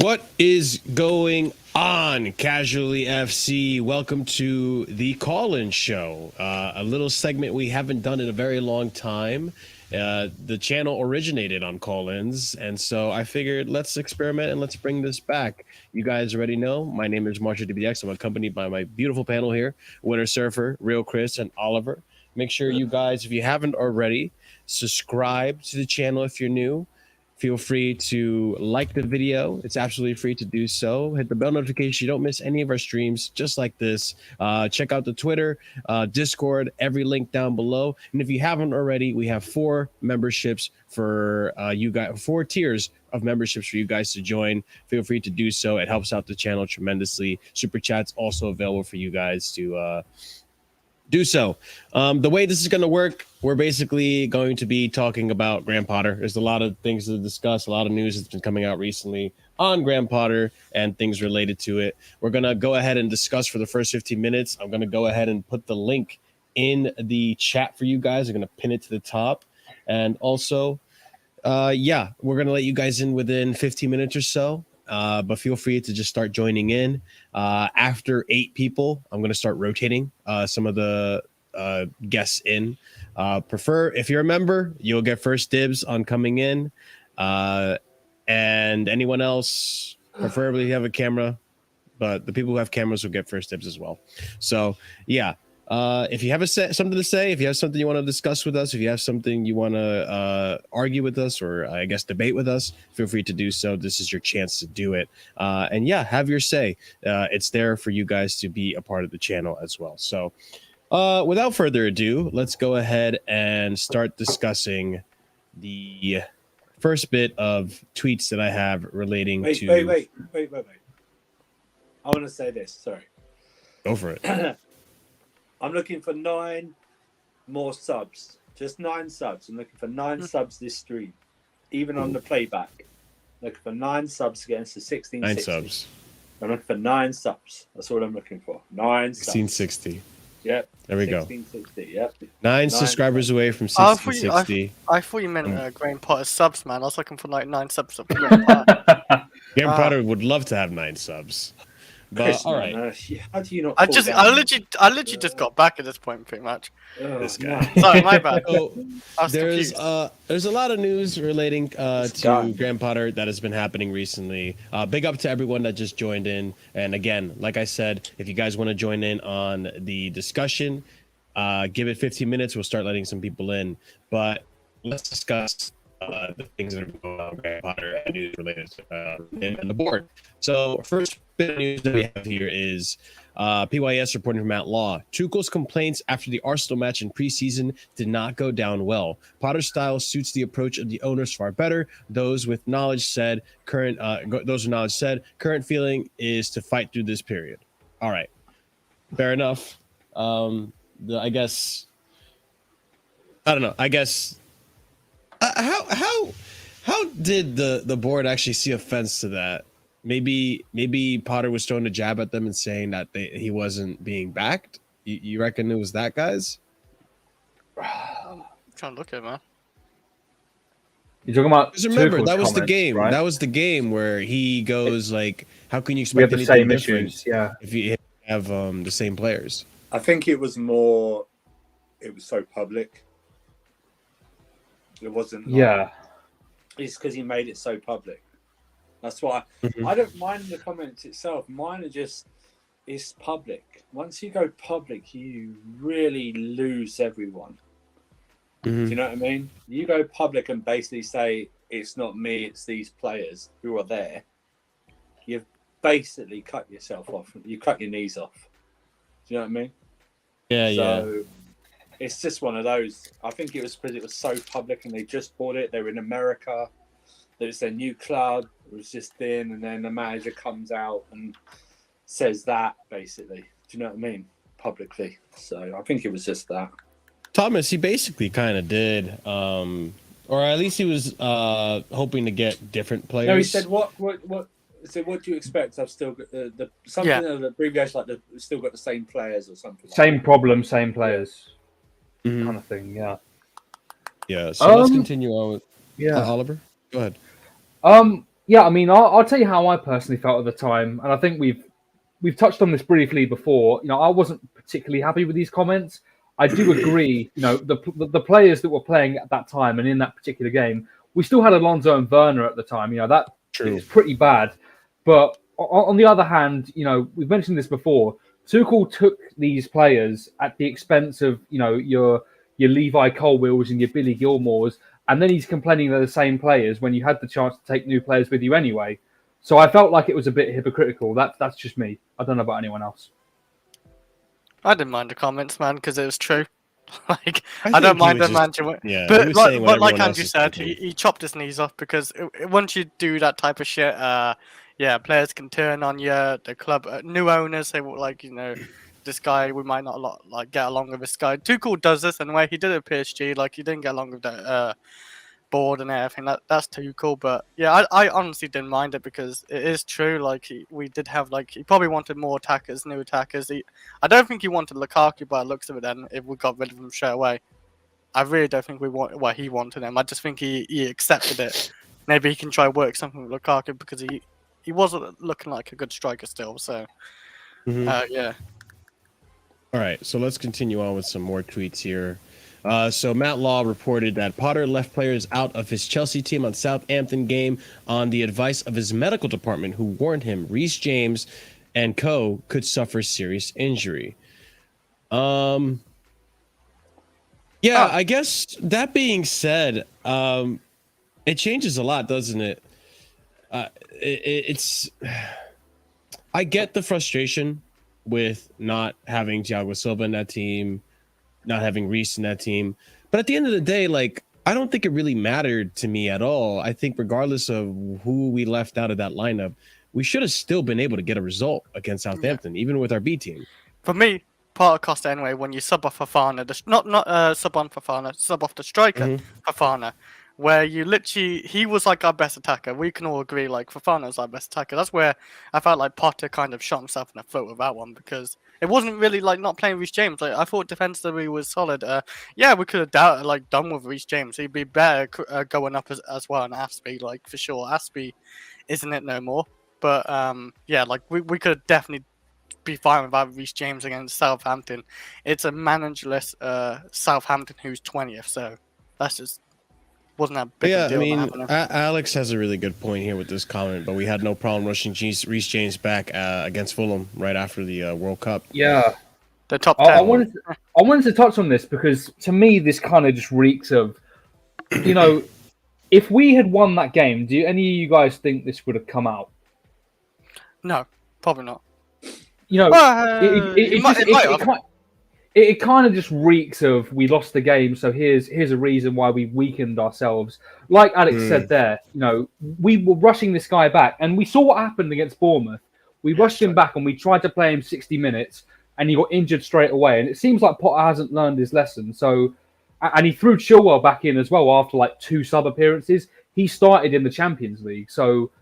What is going on, Casually FC? Welcome to the call-in show, a little segment we haven't done in a very long time. The channel originated on call-ins, and so I figured let's experiment and let's bring this back. You guys already know, my name is Marshalldbdx. I'm accompanied by my beautiful panel here, Winter Surfer, Real Chris, and Oliver. Make sure you guys, if you haven't already, subscribe to the channel if you're new. Feel free to like the video. It's absolutely free to do so. Hit the bell notification. You don't miss any of our streams just like this. Check out the Twitter, Discord, every link down below. And if you haven't already, we have 4 memberships for you guys, 4 tiers of memberships for you guys to join. Feel free to do so. It helps out the channel tremendously. Super Chat's also available for you guys to do so. The way this is going to work, we're basically going to be talking about Graham Potter. There's a lot of things to discuss, a lot of news that's been coming out recently on Graham Potter and things related to it. We're going to go ahead and discuss for the first 15 minutes. I'm going to go ahead and put the link in the chat for you guys. I'm going to pin it to the top. And also, yeah, we're going to let you guys in within 15 minutes or so. But feel free to just start joining in. After 8 people, I'm going to start rotating some of the guests in. If you're a member, you'll get first dibs on coming in. And anyone else, preferably you have a camera, but the people who have cameras will get first dibs as well. So, yeah. If you have something to say, if you have something you want to discuss with us, if you have something you want to argue with us or I guess debate with us, feel free to do so. This is your chance to do it. And yeah, have your say. It's there for you guys to be a part of the channel as well. So without further ado, let's go ahead and start discussing the first bit of tweets that I have relating to... Wait. I want to say this. Sorry. Go for it. I'm looking for 9 more subs. Just 9 subs. I'm looking for 9 subs this stream. Even on the playback. Looking for 9 subs against the 1660. 9 subs. I'm looking for 9 subs. That's all I'm looking for. 9 subs. 1660. Yep. There we go. 1660. Yep. 9 subscribers away from 1660. I thought you meant Graham Potter subs, man. I was looking for like 9 subs of Graham Potter. Graham Potter would love to have 9 subs. But Chris, all right. How do you not? I literally just got back at this point, pretty much. This guy. Sorry, my bad. So, there's a lot of news relating to Graham Potter that has been happening recently. Big up to everyone that just joined in. And again, like I said, if you guys want to join in on the discussion, give it 15 minutes. We'll start letting some people in. But let's discuss the things that are going on with Graham Potter and news related to him and the board. So first bit of news that we have here is PYS reporting from Matt Law. Tuchel's complaints after the Arsenal match in preseason did not go down well. Potter's style suits the approach of the owners far better. Those with knowledge said current feeling is to fight through this period. All right, fair enough. I guess I don't know. I guess how did the board actually see offense to that? Maybe Potter was throwing a jab at them and saying that he wasn't being backed. You reckon it was that, guys? I'm trying to look at it, man. You're talking about? Because remember, that was the comments, game. right? That was the game where he goes like, "How can you We expect have the anything same different issues, yeah. if you have the same players?" I think it was more. It was so public. It wasn't. Like, Yeah. It's because he made it so public. That's why I don't mind the comments itself. Mine are just, it's public. Once you go public, you really lose everyone. Do you know what I mean? You go public and basically say, it's not me, it's these players who are there. You've basically cut yourself off. You cut your knees off. Do you know what I mean? Yeah, So it's just one of those. I think it was because it was so public and they just bought it. They were in America. It was their new club. It was just in, and then the manager comes out and says that, basically. Do you know what I mean? Publicly. So I think it was just that. Thomas, he basically kind of did, or at least he was hoping to get different players. No, he said, what do you expect? I've still got the something of the abbreviation, like still got the same players or something. Same like problem, same players, kind of thing. Yeah. Yeah. So let's continue on with Yeah. Oliver. Go ahead. Yeah, I mean, I'll tell you how I personally felt at the time, and I think we've touched on this briefly before. You know, I wasn't particularly happy with these comments. I do agree. You know, the players that were playing at that time and in that particular game, we still had Alonso and Werner at the time. You know, that is pretty bad. But on the other hand, you know, we've mentioned this before. Tuchel took these players at the expense of, you know, your Levi Colwills and your Billy Gilmores, and then he's complaining they're the same players when you had the chance to take new players with you anyway. So I felt like it was a bit hypocritical. That's just me. I don't know about anyone else. I didn't mind the comments, man, because it was true. Like, I think don't he mind was the just- man. yeah, he but was saying what like everyone else Andrew is said, thinking. he chopped his knees off because once you do that type of shit, yeah, players can turn on you. The club, new owners say, well, like, you know, this guy, we might not like get along with this guy. Tuchel does this anyway. He did it at PSG. Like, he didn't get along with the board and everything. That's too cool. But yeah, I honestly didn't mind it because it is true. Like, we did have, like, he probably wanted more attackers, new attackers. I don't think he wanted Lukaku by the looks of it. Then if we got rid of him straight away, I really don't think he wanted him. I just think he accepted it. Maybe he can try work something with Lukaku because he wasn't looking like a good striker still. So yeah. All right, so let's continue on with some more tweets here. So Matt Law reported that Potter left players out of his Chelsea team on Southampton game on the advice of his medical department, who warned him Reece James and co could suffer serious injury. Yeah, I guess that being said, it changes a lot, doesn't it? It's I get the frustration with not having Thiago Silva in that team, not having Reece in that team. But at the end of the day, like, I don't think it really mattered to me at all. I think regardless of who we left out of that lineup, we should have still been able to get a result against Southampton, even with our B team. For me, part of Costa anyway, when you sub off Fofana, not sub on Fofana, sub off the striker Fofana, where you literally, he was like our best attacker. We can all agree, like, Fofana's our best attacker. That's where I felt like Potter kind of shot himself in the foot with that one, because it wasn't really like not playing Reece James. Like, I thought defensively was solid. Yeah, we could have done with Reece James. He'd be better going up as well. And Aspie, like, for sure, Aspie isn't it no more. But yeah, like we could definitely be fine without Reece James against Southampton. It's a managerless Southampton who's 20th, so that's just wasn't that big a deal. Yeah, I mean, Alex has a really good point here with this comment, but we had no problem rushing Reece James back against Fulham right after the World Cup. Yeah, the top 10. I wanted to touch on this because to me this kind of just reeks of, you know, if we had won that game, do any of you guys think this would have come out? No, probably not. You know, it kind of just reeks of we lost the game, so here's a reason why we weakened ourselves. Like Alex said there, you know, we were rushing this guy back, and we saw what happened against Bournemouth. We rushed him back, and we tried to play him 60 minutes, and he got injured straight away. And it seems like Potter hasn't learned his lesson. So, and he threw Chilwell back in as well after like 2 sub appearances. He started in the Champions League, so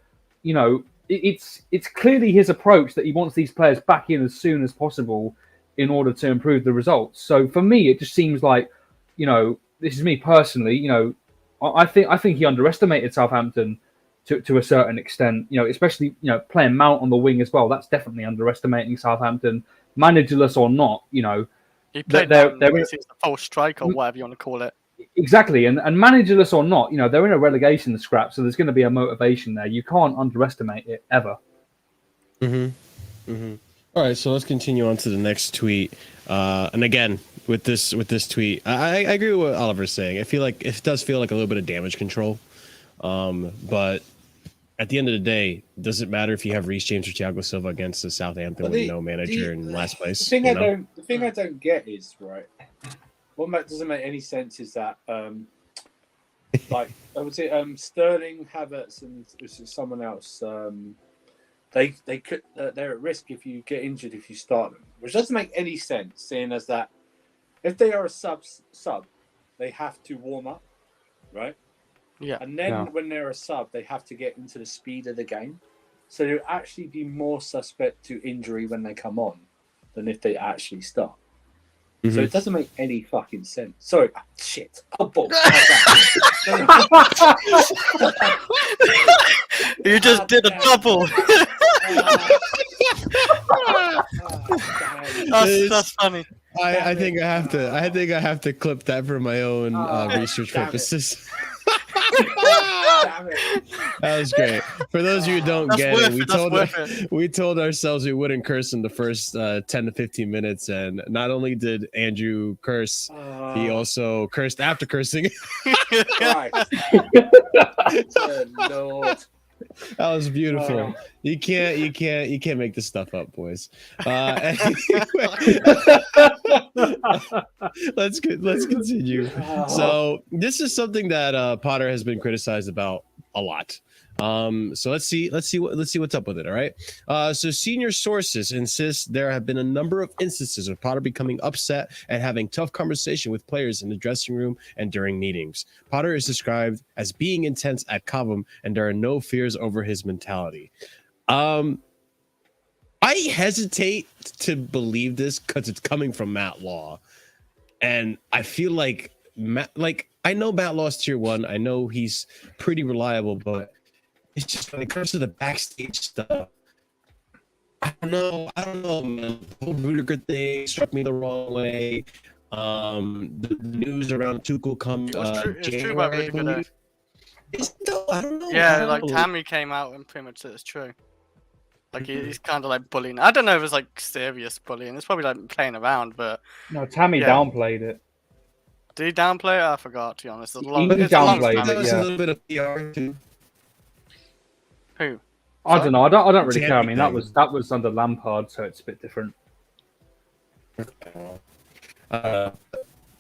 you know. It's clearly his approach that he wants these players back in as soon as possible in order to improve the results. So for me, it just seems like, you know, this is me personally, you know, I think he underestimated Southampton to a certain extent, you know, especially, you know, playing Mount on the wing as well. That's definitely underestimating Southampton, managerless or not, you know. He played they're the false strike or whatever you want to call it. Exactly, and managerless or not, you know, they're in a relegation scrap, so there's going to be a motivation there. You can't underestimate it ever. All right, so let's continue on to the next tweet. And again, with this tweet, I agree with what Oliver's saying. I feel like it does feel like a little bit of damage control, but at the end of the day, does it matter if you have Reece James or Thiago Silva against the Southampton with no manager in last place? The thing I don't get is, right, what doesn't make any sense is that, like, I would say Sterling, Havertz, and someone else, they're at risk if you get injured if you start them, which doesn't make any sense, seeing as that if they are a sub, they have to warm up, right? Yeah. And then when they're a sub, they have to get into the speed of the game. So they'll actually be more suspect to injury when they come on than if they actually start. So it doesn't make any fucking sense. Sorry, shit. Oh, bull. You just did a double. That's funny. I think I have to clip that for my own research purposes. That was great. For those of you who don't get it, we told ourselves we wouldn't curse in the first 10 to 15 minutes, and not only did Andrew curse, he also cursed after cursing. Right. Lord. That was beautiful. You can't make this stuff up, boys. Anyway, let's continue. So this is something that Potter has been criticized about a lot. So let's see what's up with it. All right. So senior sources insist there have been a number of instances of Potter becoming upset and having tough conversation with players in the dressing room and during meetings. Potter is described as being intense at Cobham, and there are no fears over his mentality. I hesitate to believe this because it's coming from Matt Law, and I feel like I know Matt Law's tier 1. I know he's pretty reliable, but it's just when it comes to the backstage stuff, I don't know, man. The whole Rudiger thing struck me the wrong way. The news around Tuchel comes It's true about Rudiger. I don't know. Yeah, like Tammy came out and pretty much said it's true. Like he's kind of like bullying. I don't know if it's like serious bullying. It's probably like playing around, but No, Tammy downplayed it. Did he downplay it? I forgot, to be honest. He downplayed it. There was a little bit of PR too. Who? I don't know. I don't really care. I mean, that was under Lampard, so it's a bit different. I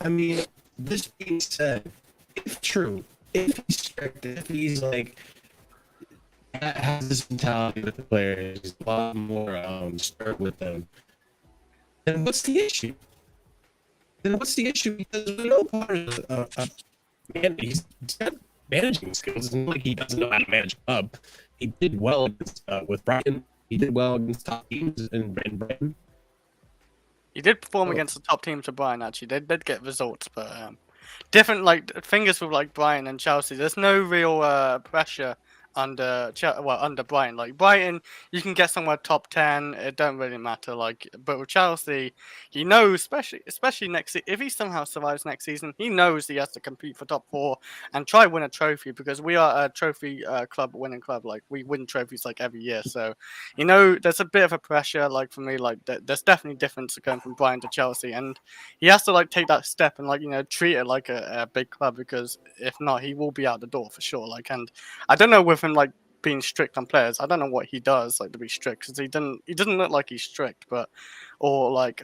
mean, this being said, if true, if he's strict, if he's like has this mentality with the players, he's a lot more stern with them, then what's the issue? Because we know Potter's man, he's got managing skills. It's not like he doesn't know how to manage a club. He did well with Brighton. He did well against top teams in Brighton. He did perform against the top teams of Brighton, actually. They did get results, but different, like, fingers with, like, Brighton and Chelsea. There's no real pressure under Brighton. Like, Brighton, you can get somewhere top 10. It don't really matter. Like, but with Chelsea, he knows, especially next if he somehow survives next season, he knows he has to compete for top 4 and try win a trophy, because we are a trophy winning club. Like, we win trophies like every year. So, there's a bit of a pressure. Like, for me, like there's definitely difference going from Brighton to Chelsea, and he has to like take that step and like treat it like a big club, because if not, he will be out the door for sure. Like, and I don't know with him like being strict on players. I don't know what he does like to be strict, because he doesn't look like he's strict, but or like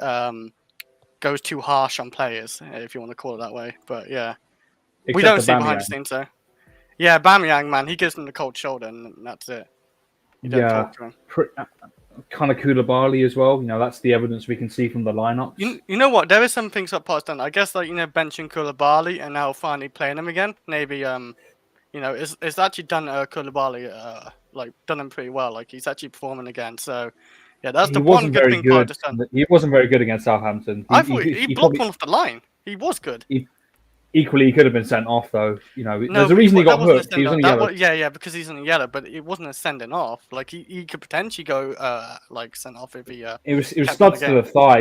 goes too harsh on players, if you want to call it that way. But yeah, we don't see behind the scenes though. Yeah, Aubameyang, man, he gives him the cold shoulder, and that's it. You don't talk to him. Kind of Koulibaly as well. That's the evidence we can see from the lineup. You know what? There is some things that Potter's done. I guess like benching Koulibaly and now finally playing him again. Maybe it's actually done Koulibaly like done him pretty well. Like he's actually performing again. So yeah, that's the one good thing Potter's done. He wasn't very good against Southampton. I thought he blocked one off the line. He was good. Equally, he could have been sent off though. There's a reason he got hooked. He was only yellow. Yeah, because he's in the yellow, but it wasn't a sending off. Like he could potentially go like sent off if he. It was studs to the thigh.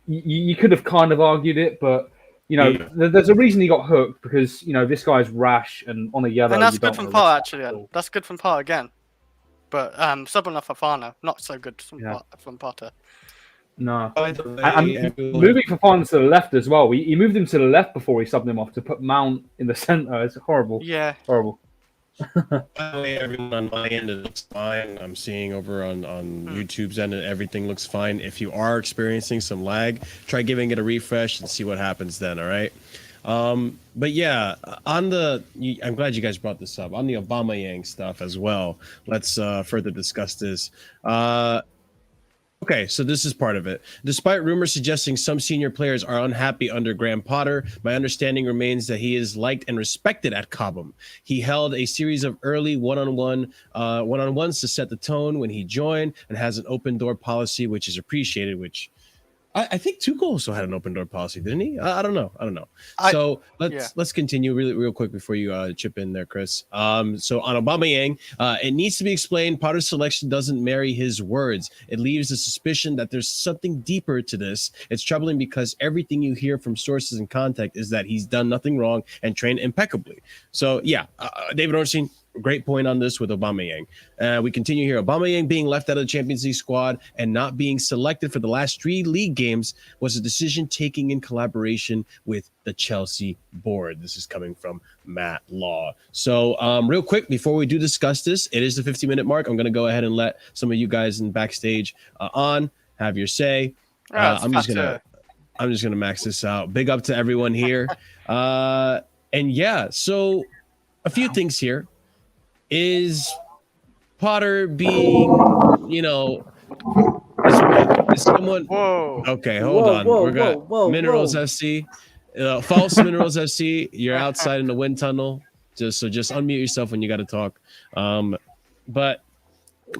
You could have kind of argued it, but there's a reason he got hooked, because this guy's rash and on a yellow. And that's good from Potter actually. That's good from Potter again. But subbing off Fofana, not so good from Potter. No. And moving Fofana to the left as well. He moved him to the left before he subbed him off to put Mount in the center. It's horrible. Yeah. Horrible. By the way, everyone on my end, it looks fine. I'm seeing over on YouTube's end, everything looks fine. If you are experiencing some lag, try giving it a refresh and see what happens then, all right? But yeah, I'm glad you guys brought this up. On the Aubameyang stuff as well, let's further discuss this. Okay, so this is part of it. Despite rumors suggesting some senior players are unhappy under Graham Potter, my understanding remains that he is liked and respected at Cobham. He held a series of early one-on-ones to set the tone when he joined, and has an open door policy, which is appreciated, which I think Tuchel also had an open door policy, didn't he? I don't know. I- So yeah. let's continue real quick before you chip in there, Chris. So on Aubameyang, it needs to be explained. Potter's selection doesn't marry his words. It leaves the suspicion that there's something deeper to this. It's troubling because everything you hear from sources and contact is that he's done nothing wrong and trained impeccably. So yeah, David Ornstein, great point on this with Aubameyang. We continue here. Aubameyang being left out of the Champions League squad and not being selected for the last 3 league games was a decision taken in collaboration with the Chelsea board. This is coming from Matt Law. So real quick, before we do discuss this, it is the 50-minute mark. I'm going to go ahead and let some of you guys in backstage on have your say. I'm just gonna max this out. Big up to everyone here. And yeah, so a few things here. Is Potter being, is someone? Whoa. Okay, hold on. We're gonna Minerals FC, false Minerals FC. You're outside in the wind tunnel. Just unmute yourself when you got to talk. But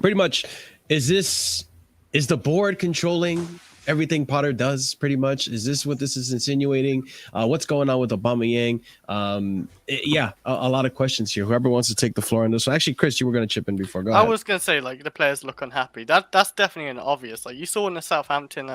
pretty much, is the board controlling everything Potter does? Pretty much, is this what this is insinuating? What's going on with Aubameyang? A lot of questions here. Whoever wants to take the floor on this. So actually, Chris, you were going to chip in before. Go ahead. I was going to say, like, the players look unhappy. That's definitely an obvious. Like, you saw in the Southampton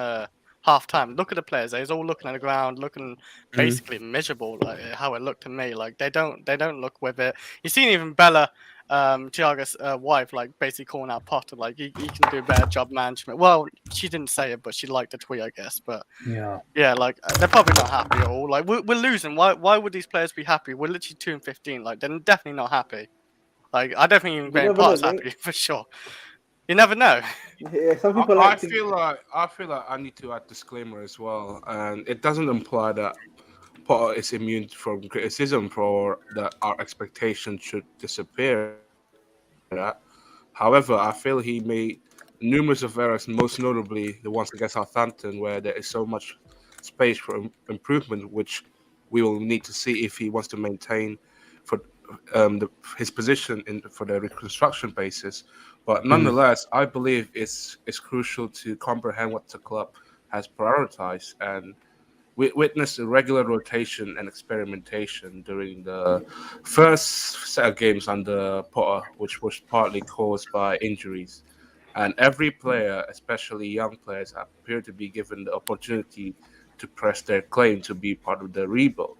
half time. Look at the players. They're all looking at the ground, looking basically miserable. Like how it looked to me. Like they don't look with it. You seen even Bella, Thiago's wife, like basically calling out Potter. Like he can do a better job management. Well, she didn't say it, but she liked the tweet, I guess. But yeah, like they're probably not happy at all. Like we're losing. Why would these players be happy? We're literally 2-15. Like they're definitely not happy. Like I don't think even Graham Potter's happy for sure. You never know. Yeah, some people I feel like I need to add disclaimer as well, and it doesn't imply that Potter is immune from criticism for that our expectations should disappear. However, I feel he made numerous of errors, most notably the ones against Southampton, where there is so much space for improvement, which we will need to see if he wants to maintain for his position for the reconstruction basis. But nonetheless, I believe it's crucial to comprehend what the club has prioritized, and we witnessed a regular rotation and experimentation during the first set of games under Potter, which was partly caused by injuries. And every player, especially young players, appear to be given the opportunity to press their claim to be part of the rebuild.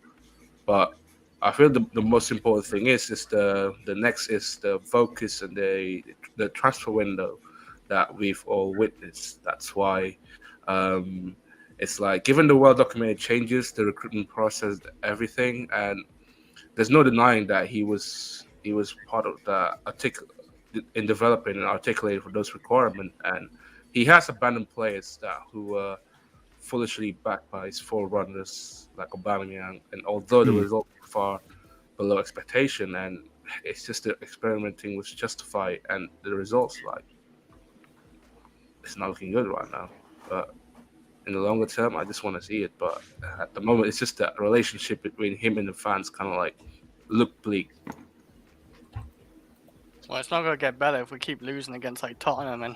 But I feel the most important thing is the next is the focus and the transfer window that we've all witnessed. That's why it's like, given the well-documented changes, the recruitment process, everything, and there's no denying that he was part of in developing and articulating for those requirements, and he has abandoned players who were foolishly backed by his forerunners like Aubameyang, and although the results were far below expectation, and it's just the experimenting was justified, and the results, like, it's not looking good right now. But in the longer term, I just want to see it. But at the moment, it's just that relationship between him and the fans kind of like look bleak. Well, it's not going to get better if we keep losing against like Tottenham and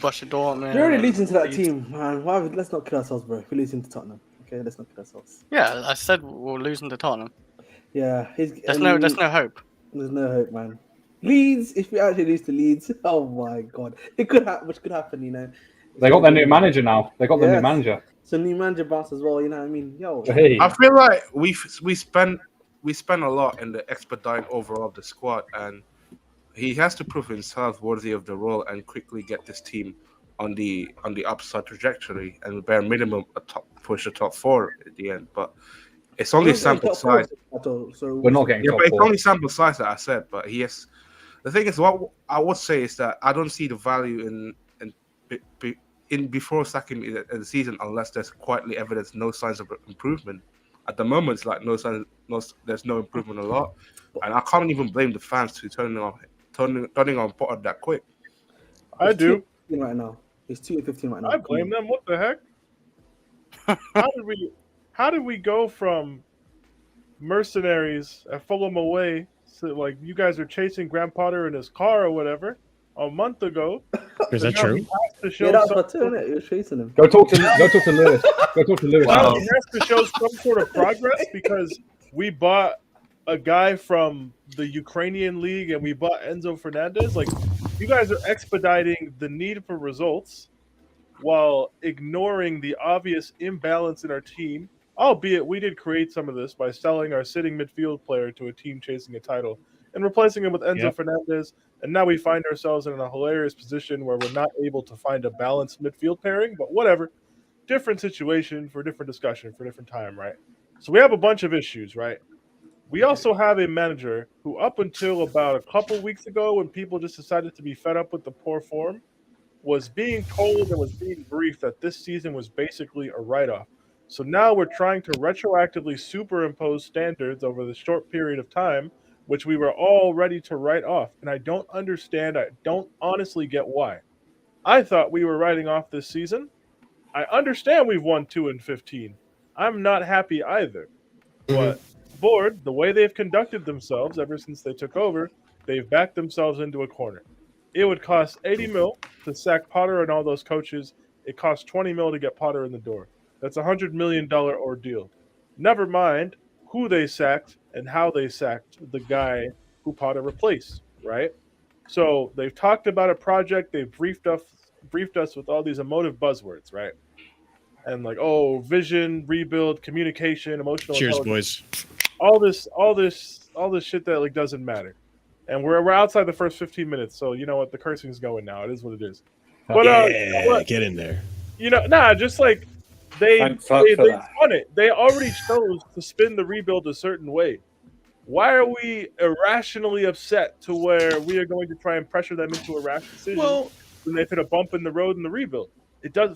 Borussia Dortment. We're already losing to that team, man. Let's not kill ourselves, bro. We're losing to Tottenham. Okay, let's not kill ourselves. Yeah, I said we're losing to Tottenham. Yeah, there's no hope. There's no hope, man. Leeds, if we actually lose to Leeds, oh my god, it could happen. Which could happen, you know. They got their new manager now. They got the new manager. So new manager bounce as well. You know what I mean? Yo, hey. I feel like we spend a lot in the expediting overall of the squad, and he has to prove himself worthy of the role and quickly get this team on the upside trajectory, and bare minimum push a top 4 at the end. But it's only sample size. So we're not getting top 4. It's only sample size that I said. But he has. The thing is, what I would say is that I don't see the value in before sacking me in the season unless there's quietly evidence no signs of improvement. At the moment, it's like there's no improvement a lot, and I can't even blame the fans to turning on Potter that quick. I do. Right now, it's 2-15 right now. I blame them. What the heck? How did we go from mercenaries at Fulham away? So like you guys are chasing Graham Potter in his car or whatever a month ago. Is that true? He has to show Yeah, that's some what too, innit? You're chasing him. Go talk to Lewis. Go talk to Lewis. Wow. He has to show some sort of progress because we bought a guy from the Ukrainian league and we bought Enzo Fernandez. Like, you guys are expediting the need for results while ignoring the obvious imbalance in our team. Albeit we did create some of this by selling our sitting midfield player to a team chasing a title and replacing him with Enzo Fernandez. And now we find ourselves in a hilarious position where we're not able to find a balanced midfield pairing, but whatever. Different situation for different discussion for different time, right? So we have a bunch of issues, right? We also have a manager who, up until about a couple weeks ago, when people just decided to be fed up with the poor form, was being told and was being briefed that this season was basically a write-off. So now we're trying to retroactively superimpose standards over the short period of time, which we were all ready to write off. And I don't understand. I don't honestly get why. I thought we were writing off this season. I understand we've won 2 and 15. I'm not happy either. But board, the way they've conducted themselves ever since they took over, they've backed themselves into a corner. It would cost 80 mil to sack Potter and all those coaches. It costs 20 mil to get Potter in the door. That's a $100 million ordeal. Never mind who they sacked and how they sacked the guy who Potter replaced, right? So they've talked about a project. They've briefed us with all these emotive buzzwords, right? And like, oh, vision, rebuild, communication, emotional Cheers, intelligence. boys. All this shit that like doesn't matter. And we're outside the first 15 minutes, so you know what? The cursing's going now. It is what it is. But Get in there. Just like they Thank fuck for that. won it. They already chose to spin the rebuild a certain way. Why are we irrationally upset to where we are going to try and pressure them into a rash decision when they've hit a bump in the road in the rebuild? It does.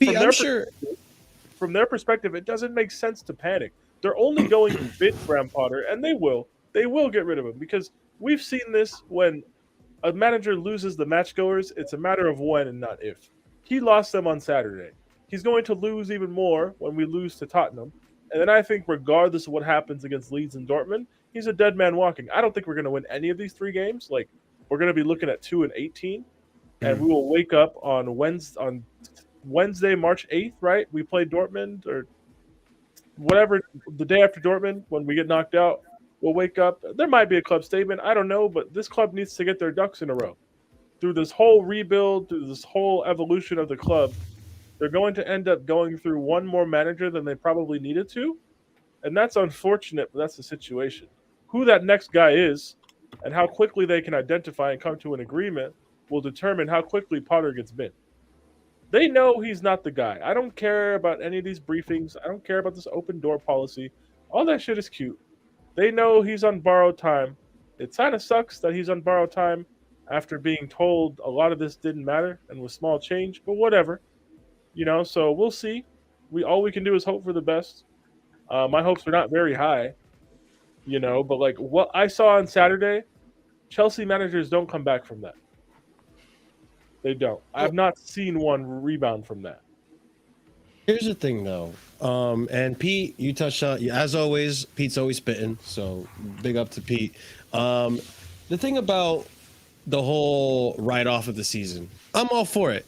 From their perspective, it doesn't make sense to panic. They're only going to bid Graham Potter, and they will get rid of him because we've seen this when a manager loses the matchgoers. It's a matter of when and not if. He lost them on Saturday. He's going to lose even more when we lose to Tottenham. And then I think regardless of what happens against Leeds and Dortmund, he's a dead man walking. I don't think we're going to win any of these 3 games. Like, we're going to be looking at 2 and 18, and we will wake up on Wednesday, March 8th, right? We play Dortmund or whatever, the day after Dortmund when we get knocked out. We'll wake up. There might be a club statement. I don't know, but this club needs to get their ducks in a row. Through this whole rebuild, through this whole evolution of the club, they're going to end up going through one more manager than they probably needed to. And that's unfortunate, but that's the situation. Who that next guy is and how quickly they can identify and come to an agreement will determine how quickly Potter gets binned. They know he's not the guy. I don't care about any of these briefings. I don't care about this open door policy. All that shit is cute. They know he's on borrowed time. It kind of sucks that he's on borrowed time after being told a lot of this didn't matter and was small change, but whatever. So we'll see. All we can do is hope for the best. My hopes are not very high, but like what I saw on Saturday, Chelsea managers don't come back from that. They don't. I have not seen one rebound from that. Here's the thing, though. And Pete, you touched on, as always, Pete's always spitting, so big up to Pete. The thing about the whole write-off of the season, I'm all for it.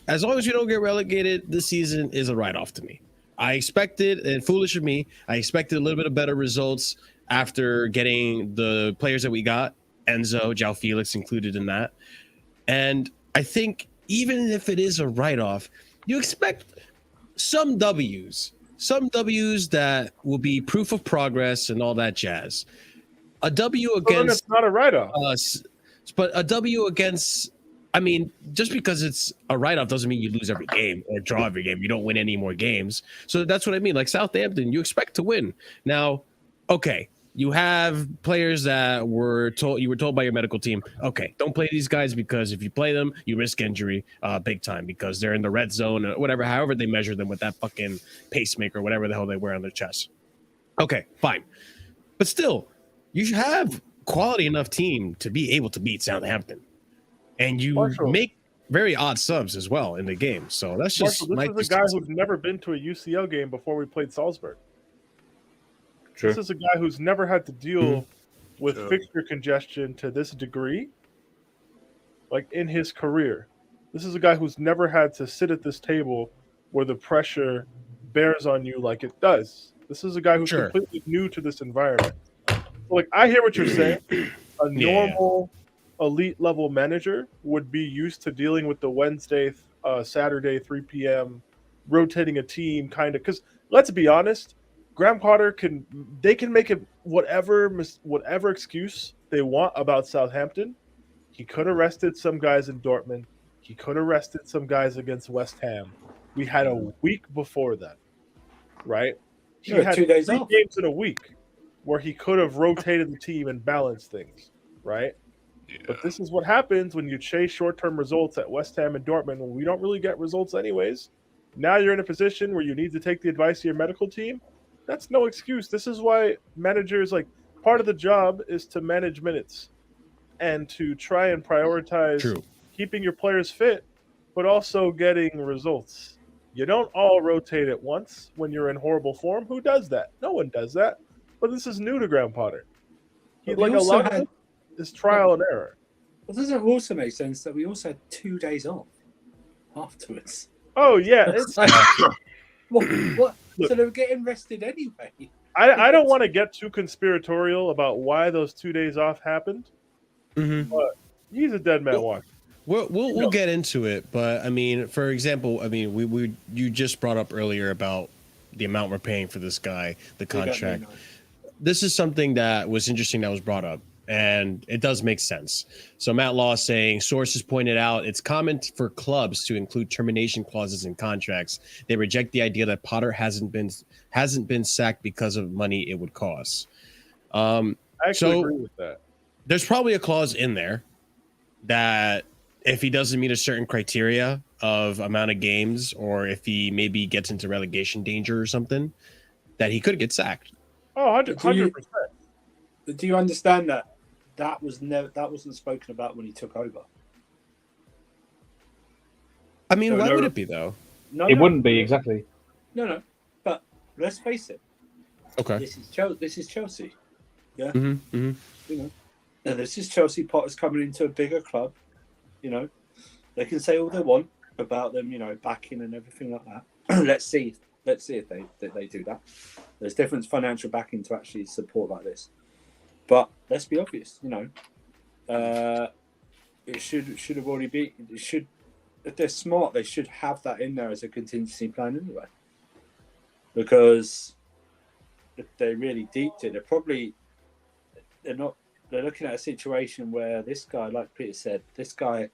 As long as you don't get relegated, this season is a write-off to me. I expected, and foolish of me, I expected a little bit of better results after getting the players that we got, Enzo, João Felix included in that. And I think even if it is a write-off, you expect some W's that will be proof of progress and all that jazz. A W against it's not a write-off. But a W against, I mean, just because it's a write-off doesn't mean you lose every game or draw every game. You don't win any more games. So that's what I mean. Like Southampton, you expect to win. Now, okay, you have players that you were told by your medical team, okay, don't play these guys because if you play them, you risk injury big time because they're in the red zone or whatever, however they measure them with that fucking pacemaker, whatever the hell they wear on their chest. Okay, fine. But still, you have quality enough team to be able to beat Southampton. And you make very odd subs as well in the game. So that's just... Marshall, this is a guy who's never been to a UCL game before we played Salzburg. True. This is a guy who's never had to deal with fixture congestion to this degree, like in his career. This is a guy who's never had to sit at this table where the pressure bears on you like it does. This is a guy who's Sure. completely new to this environment. Like, I hear what you're saying. A normal elite level manager would be used to dealing with the Wednesday, Saturday, 3 p.m. rotating a team kind of. Because let's be honest, Graham Potter can make it whatever excuse they want about Southampton. He could have rested some guys in Dortmund. He could have rested some guys against West Ham. We had a week before that, right? He had 2 days 3 off. games in a week where he could have rotated the team and balanced things, right? Yeah. But this is what happens when you chase short-term results at West Ham and Dortmund when we don't really get results anyways. Now you're in a position where you need to take the advice of your medical team. That's no excuse. This is why managers, like, part of the job is to manage minutes and to try and prioritize keeping your players fit, but also getting results. You don't all rotate at once when you're in horrible form. Who does that? No one does that. But this is new to Graham Potter. He, But we like a also lot of had- it is trial and error. Well, doesn't it also make sense that we also had 2 days off afterwards? Oh yeah, It's like, what? So they were getting rested anyway. I don't want to get too conspiratorial about why those 2 days off happened. But he's a dead man walking. We'll get into it, but I mean, for example, I mean, you just brought up earlier about the amount we're paying for this guy, the contract. This is something that was interesting that was brought up, and it does make sense. So Matt Law saying sources pointed out it's common for clubs to include termination clauses in contracts. They reject the idea that Potter hasn't been sacked because of money it would cost. I actually agree with that. There's probably a clause in there that if he doesn't meet a certain criteria of amount of games, or if he maybe gets into relegation danger or something, that he could get sacked. Oh, 100%. Do you understand that wasn't spoken about when he took over? I mean, No, why no. would it be though? No, It wouldn't be exactly. No. But let's face it. Okay. This is Chelsea. Yeah. Mm-hmm. You know, and this is Chelsea. Potter's coming into a bigger club. You know, they can say all they want about them. You know, backing and everything like that. Let's see if they do that. There's different financial backing to actually support like this. But let's be obvious. You know, it should have already been. It should. If they're smart, they should have that in there as a contingency plan anyway. Because if they really deeped it, they're looking at a situation where this guy, like Peter said, this guy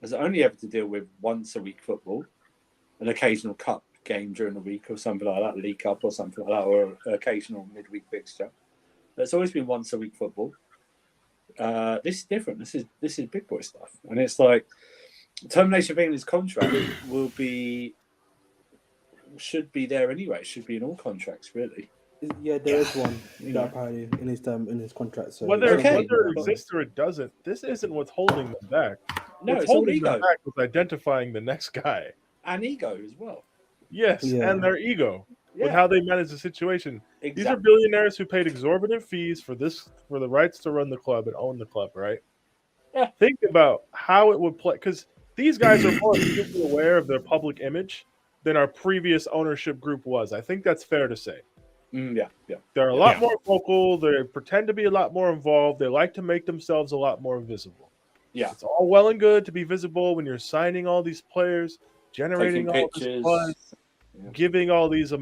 has only ever to deal with once a week football, an occasional cup game during the week or something like that, League Cup or something like that, or an occasional midweek fixture. It's always been once a week football. This is different. This is big boy stuff, and it's like termination of England's contract should be there anyway. It should be in all contracts, really. Yeah, there is one that apparently in his contract. So Whether Okay. it exists or it doesn't, this isn't what's holding them back. No, What's it's all holding ego them back was identifying the next guy. and ego as well. Yes, Yeah. and their ego with Yeah, how they manage the situation. These are exactly. billionaires who paid exorbitant fees for the rights to run the club and own the club, right? Yeah. Think about how it would play, because these guys are more acutely aware of their public image than our previous ownership group was. I think that's fair to say. Yeah. They're a lot more vocal. They pretend to be a lot more involved. They like to make themselves a lot more visible. Yeah. It's all well and good to be visible when you're signing all these players, generating Taking all this pictures. buzz, Yeah. giving all these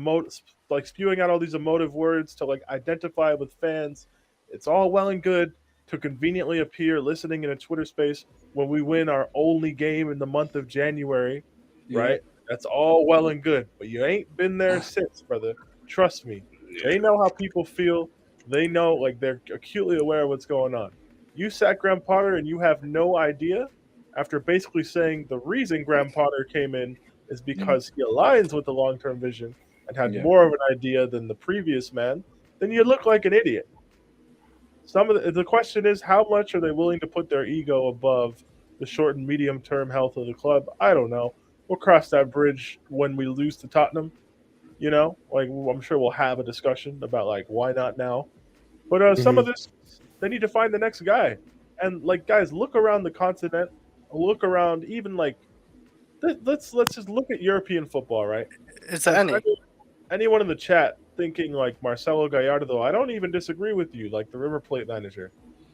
spewing out all these emotive words to like identify with fans. It's all well and good to conveniently appear listening in a Twitter space when we win our only game in the month of January, right? That's all well and good, but you ain't been there since, brother. Trust me. They know how people feel. They know, like, they're acutely aware of what's going on. You sack Graham Potter and you have no idea, after basically saying the reason Graham Potter came in is because he aligns with the long-term vision and had more of an idea than the previous man, then you look like an idiot. The question is, how much are they willing to put their ego above the short and medium-term health of the club? I don't know. We'll cross that bridge when we lose to Tottenham. You know, like, I'm sure we'll have a discussion about, like, why not now? But some of this, they need to find the next guy. And, like, guys, look around the continent, look around even, like, let's just look at European football, right? Is there any? Anyone in the chat thinking like Marcelo Gallardo? I don't even disagree with you, like the River Plate manager,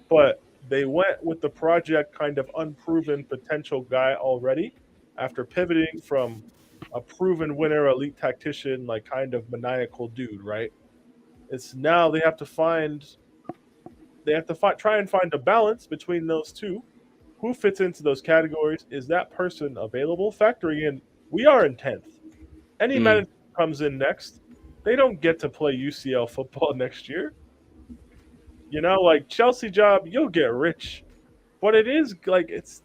but they went with the project kind of unproven potential guy already after pivoting from a proven winner, elite tactician, like kind of maniacal dude, right? It's now they have to try and find a balance between those two. Who fits into those categories? Is that person available? Factoring in, we are in 10th. Any manager who comes in next, they don't get to play UCL football next year. You know, like Chelsea job, you'll get rich, but it is like it's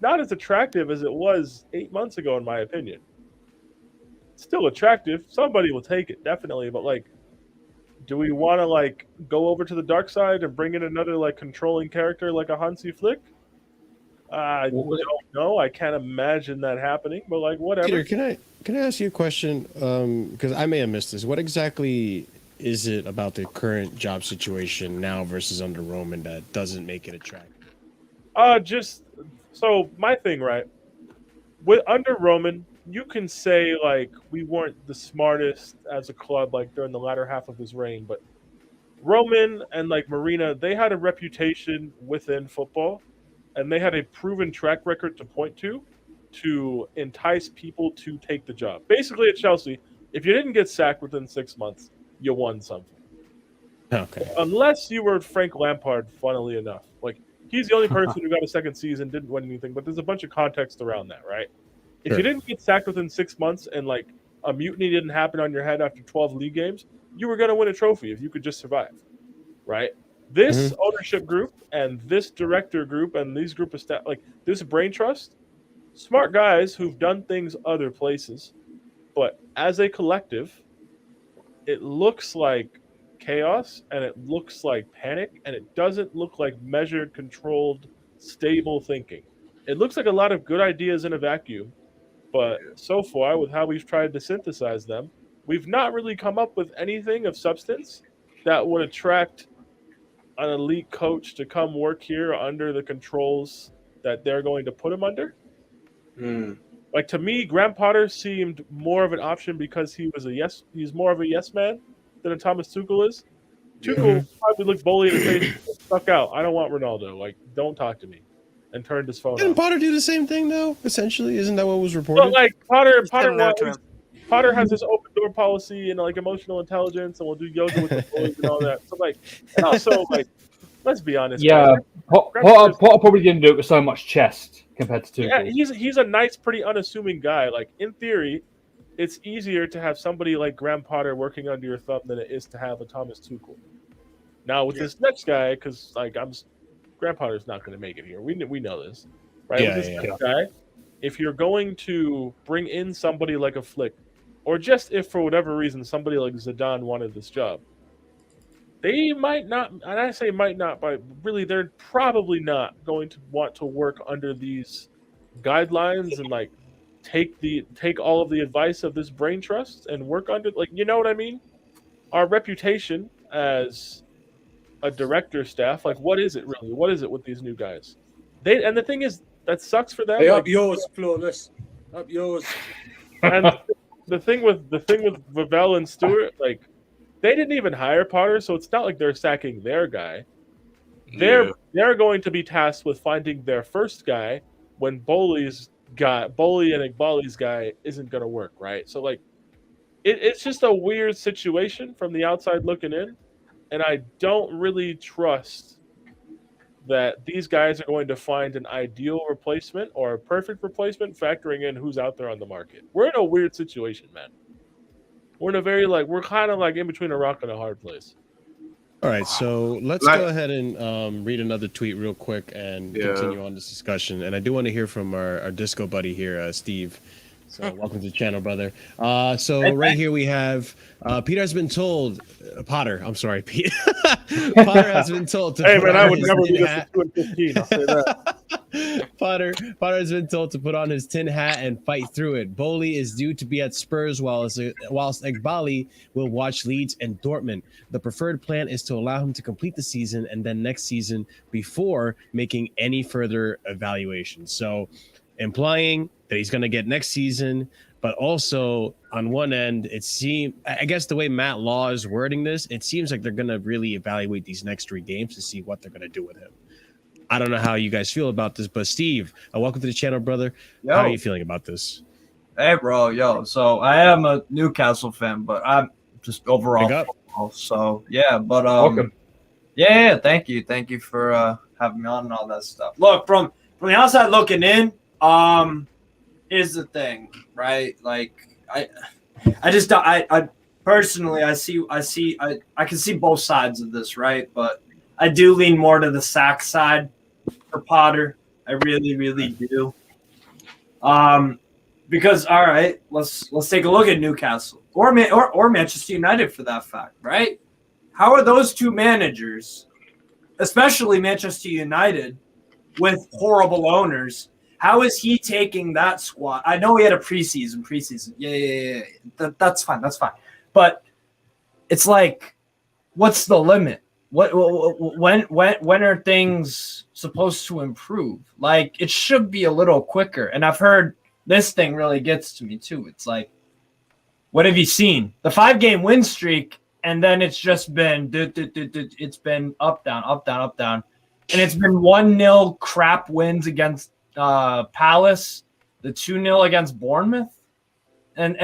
not as attractive as it was 8 months ago, in my opinion. It's still attractive. Somebody will take it, definitely, but like, do we want to like go over to the dark side and bring in another like controlling character like a Hansi Flick? I don't know. I can't imagine that happening, but like whatever. Peter, can I ask you a question? Because I may have missed this. What exactly is it about the current job situation now versus under Roman that doesn't make it attractive? Just so my thing, right? With under Roman, you can say like we weren't the smartest as a club like during the latter half of his reign, but Roman and like Marina, they had a reputation within football, and they had a proven track record to point to entice people to take the job. Basically, at Chelsea, if you didn't get sacked within 6 months, you won something. Okay. Unless you were Frank Lampard, funnily enough. Like, he's the only person who got a second season, didn't win anything, but there's a bunch of context around that, right? If you didn't get sacked within 6 months and, like, a mutiny didn't happen on your head after 12 league games, you were going to win a trophy if you could just survive, right? This ownership group and this director group and these group of staff, like this brain trust, smart guys who've done things other places, but as a collective, it looks like chaos and it looks like panic and it doesn't look like measured, controlled, stable thinking. It looks like a lot of good ideas in a vacuum, but so far with how we've tried to synthesize them, we've not really come up with anything of substance that would attract an elite coach to come work here under the controls that they're going to put him under. Like, to me, Graham Potter seemed more of an option because he's more of a yes man than a Thomas Tuchel is. Tuchel probably looked bully in the face and stuck out. I don't want Ronaldo. Like, don't talk to me. And turned his phone Didn't off. Potter do the same thing though? Essentially, isn't that what was reported? But like Potter has this open door policy and like emotional intelligence, and we'll do yoga with the boys and all that. So like, and also like, let's be honest. Yeah, Potter probably didn't do it with so much chest compared to Tuchel. Yeah, he's a nice, pretty unassuming guy. Like in theory, it's easier to have somebody like Graham Potter working under your thumb than it is to have a Thomas Tuchel. Now with this next guy, because like Graham Potter's not going to make it here. We know this, right? Yeah, with this next guy, if you're going to bring in somebody like a Flick, or just if for whatever reason somebody like Zidane wanted this job, they might not, and I say might not, but really they're probably not going to want to work under these guidelines and like take all of the advice of this brain trust and work under, like, you know what I mean? Our reputation as a director staff, like what is it really? What is it with these new guys? And the thing is that sucks for them. Hey, like, up yours, flawless. Up yours. And the thing with Vavell and Stewart, like they didn't even hire Potter, so it's not like they're sacking their guy. They're going to be tasked with finding their first guy when Bowley and Iqbali's guy isn't going to work, right? So like, it's just a weird situation from the outside looking in, and I don't really trust that these guys are going to find an ideal replacement or a perfect replacement, factoring in who's out there on the market. We're in a weird situation, man. We're in a very we're kind of like in between a rock and a hard place. All right, so let's go ahead and read another tweet real quick and continue on this discussion. And I do want to hear from our disco buddy here, Steve. So welcome to the channel, brother. So right here we have Peter has been told Potter. I'm sorry, Pete. Potter has been told to. Hey put man, on I would his never tin do hat. this at 2 and 15. I'll say that. Potter has been told to put on his tin hat and fight through it. Bowley is due to be at Spurs whilst Iqbali will watch Leeds and Dortmund. The preferred plan is to allow him to complete the season and then next season before making any further evaluations. So implying that he's going to get next season. But also on one end, I guess the way Matt Law is wording this, it seems like they're going to really evaluate these next 3 games to see what they're going to do with him. I don't know how you guys feel about this, but Steve, welcome to the channel, brother. Yo. How are you feeling about this? Hey, bro, yo. So I am a Newcastle fan, but I'm just overall football. So yeah, but Welcome. Yeah, thank you for having me on and all that stuff. Look, from the outside looking in, here's the thing, right? Like I personally I can see both sides of this, right? But I do lean more to the sack side for Potter. I really, really do. Because all right, let's take a look at Newcastle or Manchester United for that fact, right? How are those 2 managers, especially Manchester United, with horrible owners? How is he taking that squad? I know he had a preseason. Yeah. That's fine. But it's like, what's the limit? When are things supposed to improve? Like, it should be a little quicker. And I've heard this thing really gets to me too. It's like, what have you seen? The 5-game win streak, and then it's just been it's been up down, and it's been 1-0 crap wins against Palace, the 2-0 against Bournemouth, and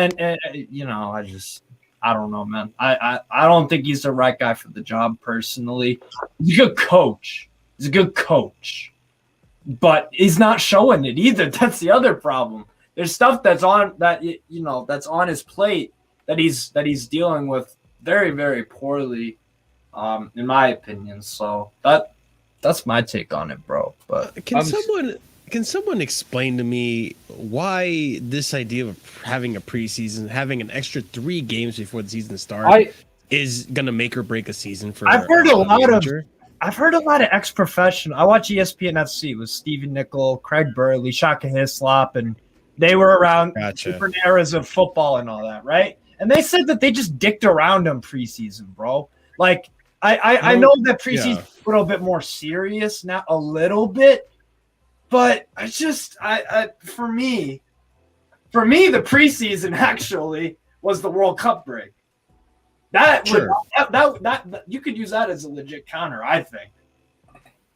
you know, I don't know, man. I don't think he's the right guy for the job personally. He's a good coach. But he's not showing it either. That's the other problem. There's stuff that's on his plate that he's dealing with very, very poorly, in my opinion. So that's my take on it, bro. But can someone explain to me why this idea of having a preseason, having an extra 3 games before the season starts, is gonna make or break a season for? I've heard a lot of ex-professional. I watch ESPN FC with Stephen Nicol, Craig Burley, Shaka Hislop, and they were around different eras of football and all that, right? And they said that they just dicked around him preseason, bro. Like, I know that preseason is a little bit more serious now, a little bit, but for me, the preseason actually was the World Cup break. That you could use that as a legit counter, I think.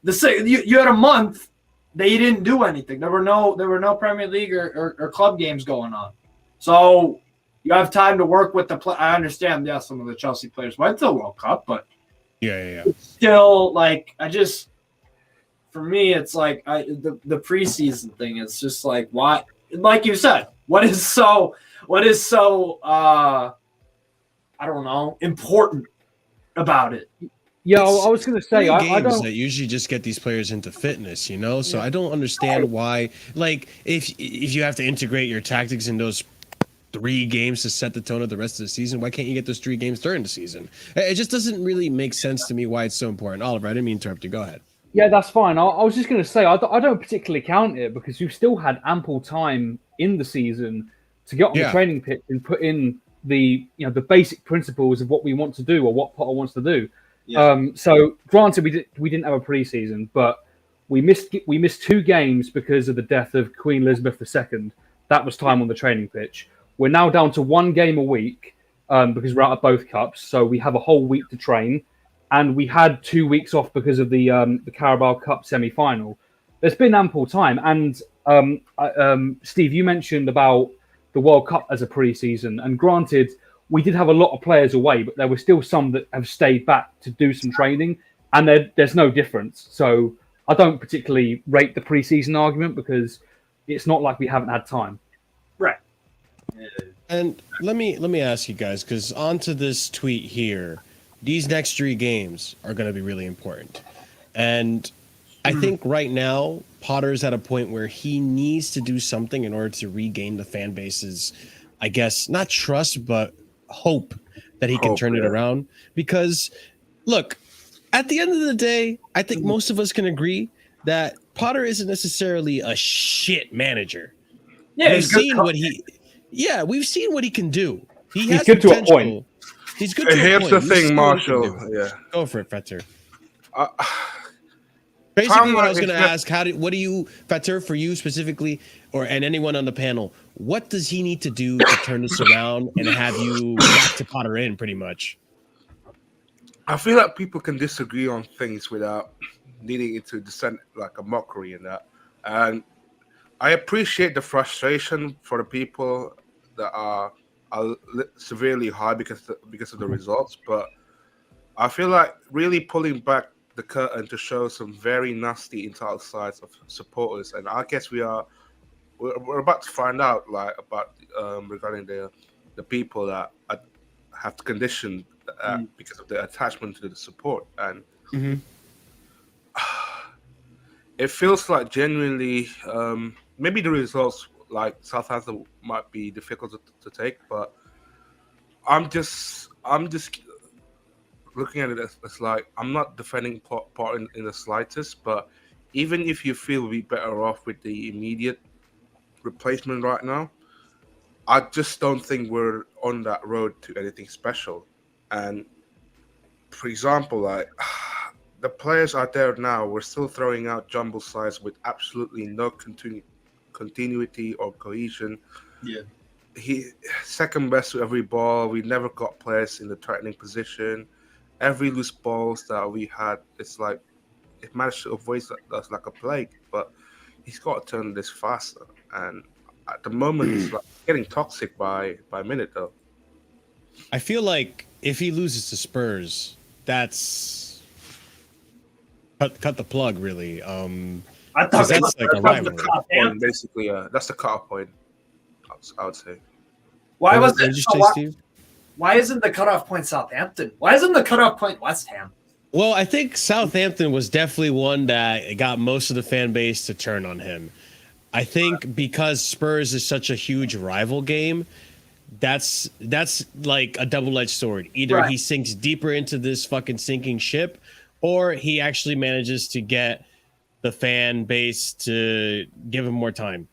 You had a month that you didn't do anything. There were no Premier League or club games going on, so you have time to work with the play. I understand, some of the Chelsea players went to the World Cup, but it's still like for me, it's like the preseason thing. It's just like, why? Like you said, what is so I don't know, important about it. Yeah, I was going to say, I don't. That usually just get these players into fitness, you know. So I don't understand why. Like, if you have to integrate your tactics in those 3 games to set the tone of the rest of the season, why can't you get those 3 games during the season? It just doesn't really make sense to me why it's so important. Oliver, I didn't mean to interrupt you. Go ahead. Yeah, that's fine. I was just going to say, I don't particularly count it because you've still had ample time in the season to get on the training pitch and put in the basic principles of what we want to do or what Potter wants to do. Yeah. So granted, we didn't have a preseason, but we missed 2 games because of the death of Queen Elizabeth II. That was time on the training pitch. We're now down to 1 game a week because we're out of both cups, so we have a whole week to train. And we had 2 weeks off because of the Carabao Cup semi-final. There's been ample time. And Steve, you mentioned about the World Cup as a pre-season. And granted, we did have a lot of players away, but there were still some that have stayed back to do some training. And there's no difference. So I don't particularly rate the pre-season argument because it's not like we haven't had time. Right. And let me ask you guys, because onto this tweet here, these next 3 games are going to be really important. And I think right now, Potter's at a point where he needs to do something in order to regain the fan base's, I guess, not trust, but hope that he can turn it around. Because, look, at the end of the day, I think most of us can agree that Potter isn't necessarily a shit manager. Yeah, we've seen what he can do. He's good to a point. He's good. Here's the thing, Marshall. Yeah, go for it, Fetter. Basically, what I was Timeline going to is ask, what do you, Fatur, for you specifically, and anyone on the panel, what does he need to do to turn this around and have you back to Potter in, pretty much? I feel like people can disagree on things without needing it to descend like a mockery in that. And I appreciate the frustration for the people that are severely high because of the results, but I feel like really pulling back the curtain to show some very nasty inside sides of supporters, and I guess we're about to find out like about regarding the people that have conditioned because of their attachment to the support, and it feels like genuinely maybe the results like Southampton might be difficult to take, but I'm just looking at it as like I'm not defending part in the slightest, but even if you feel we're better off with the immediate replacement right now, I just don't think we're on that road to anything special. And for example, like the players out there now, we're still throwing out jumble sides with absolutely no continuity or cohesion. Yeah. He second best to every ball. We never got players in the threatening position. Every loose balls that we had, it's like it managed to avoid us like a plague. But he's got to turn this faster. And at the moment, it's like getting toxic by minute, though. I feel like if he loses to Spurs, that's cut the plug, really. I thought that's like a rivalry. Basically, that's the cutoff point, I would say. Why was What it? did you So say, why, Steve? why isn't the cutoff point Southampton? Why isn't the cutoff point West Ham? Well, I think Southampton was definitely one that got most of the fan base to turn on him. I think because Spurs is such a huge rival game, that's like a double-edged sword. Either he sinks deeper into this fucking sinking ship, or he actually manages to get the fan base to give him more time.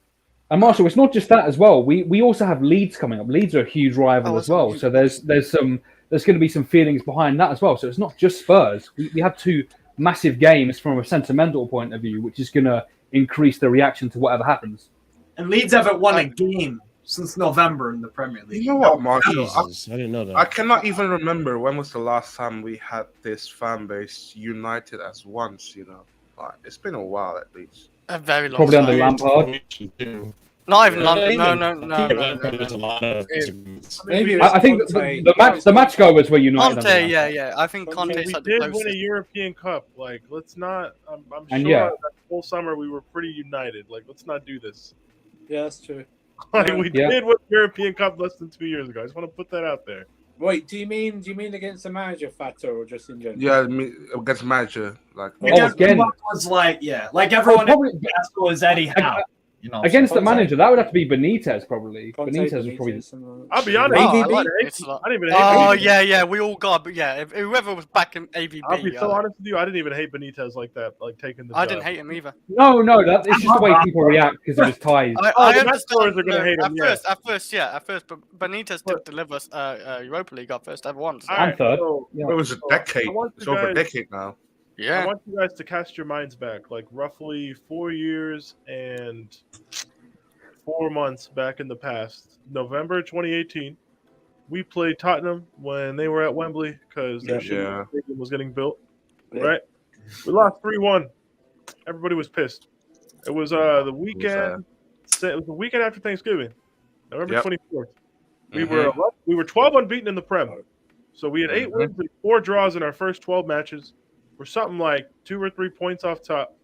And Marshall, it's not just that as well. We also have Leeds coming up. Leeds are a huge rival as well. So there's going to be some feelings behind that as well. So it's not just Spurs. We have two massive games from a sentimental point of view, which is going to increase the reaction to whatever happens. And Leeds haven't won a game since November in the Premier League. You know what, Marshall? Jesus, I didn't know that. I cannot even remember when was the last time we had this fan base united as once. You know, like it's been a while at least. A very long Probably time. under Lampard. Not even London. There's a lot of Maybe I think the match goers were united. Conte, yeah. I think Conte We said did the win a closest. European Cup. Like, let's not. I'm And sure yeah. that whole summer we were pretty united. Like, let's not do this. Yeah, that's true. Like, we Yeah. did win the European Cup less than 2 years ago. I just want to put that out there. Wait, do you mean against the manager, Fato, or just in general? Yeah, against manager, like again. Was like everyone Probably- in Glasgow is Eddie Howe. You know, Against the Conte. manager, that would have to be Benitez probably. Conte, Benitez was probably. something like I'll be honest. Oh, I I like didn't it. hate- I didn't even hate Oh Benitez. yeah, we all got, but yeah, if whoever was back in AVB, I'll be so honest with you. I didn't even hate Benitez like that. Like taking the. I job. didn't hate him either. No, it's just the way people react because of his ties. I the understand. Mets are gonna hate him, At first, but Benitez did deliver us Europa League our first ever one. So. All right, I'm third. so- Yeah. it was a decade. I want It's you over a guys- decade now. I Yeah, want you guys to cast your minds back, like roughly 4 years and 4 months back in the past. November 2018, we played Tottenham when they were at Wembley because their Yeah. stadium was getting built. Yeah. Right, we lost 3-1. Everybody was pissed. It was the weekend. It was the weekend after Thanksgiving, November Yep. 24th. Mhm. We were 12 unbeaten in the Prem. So we had 8 wins and 4 draws in our first 12 matches. We're something like 2 or 3 points off top.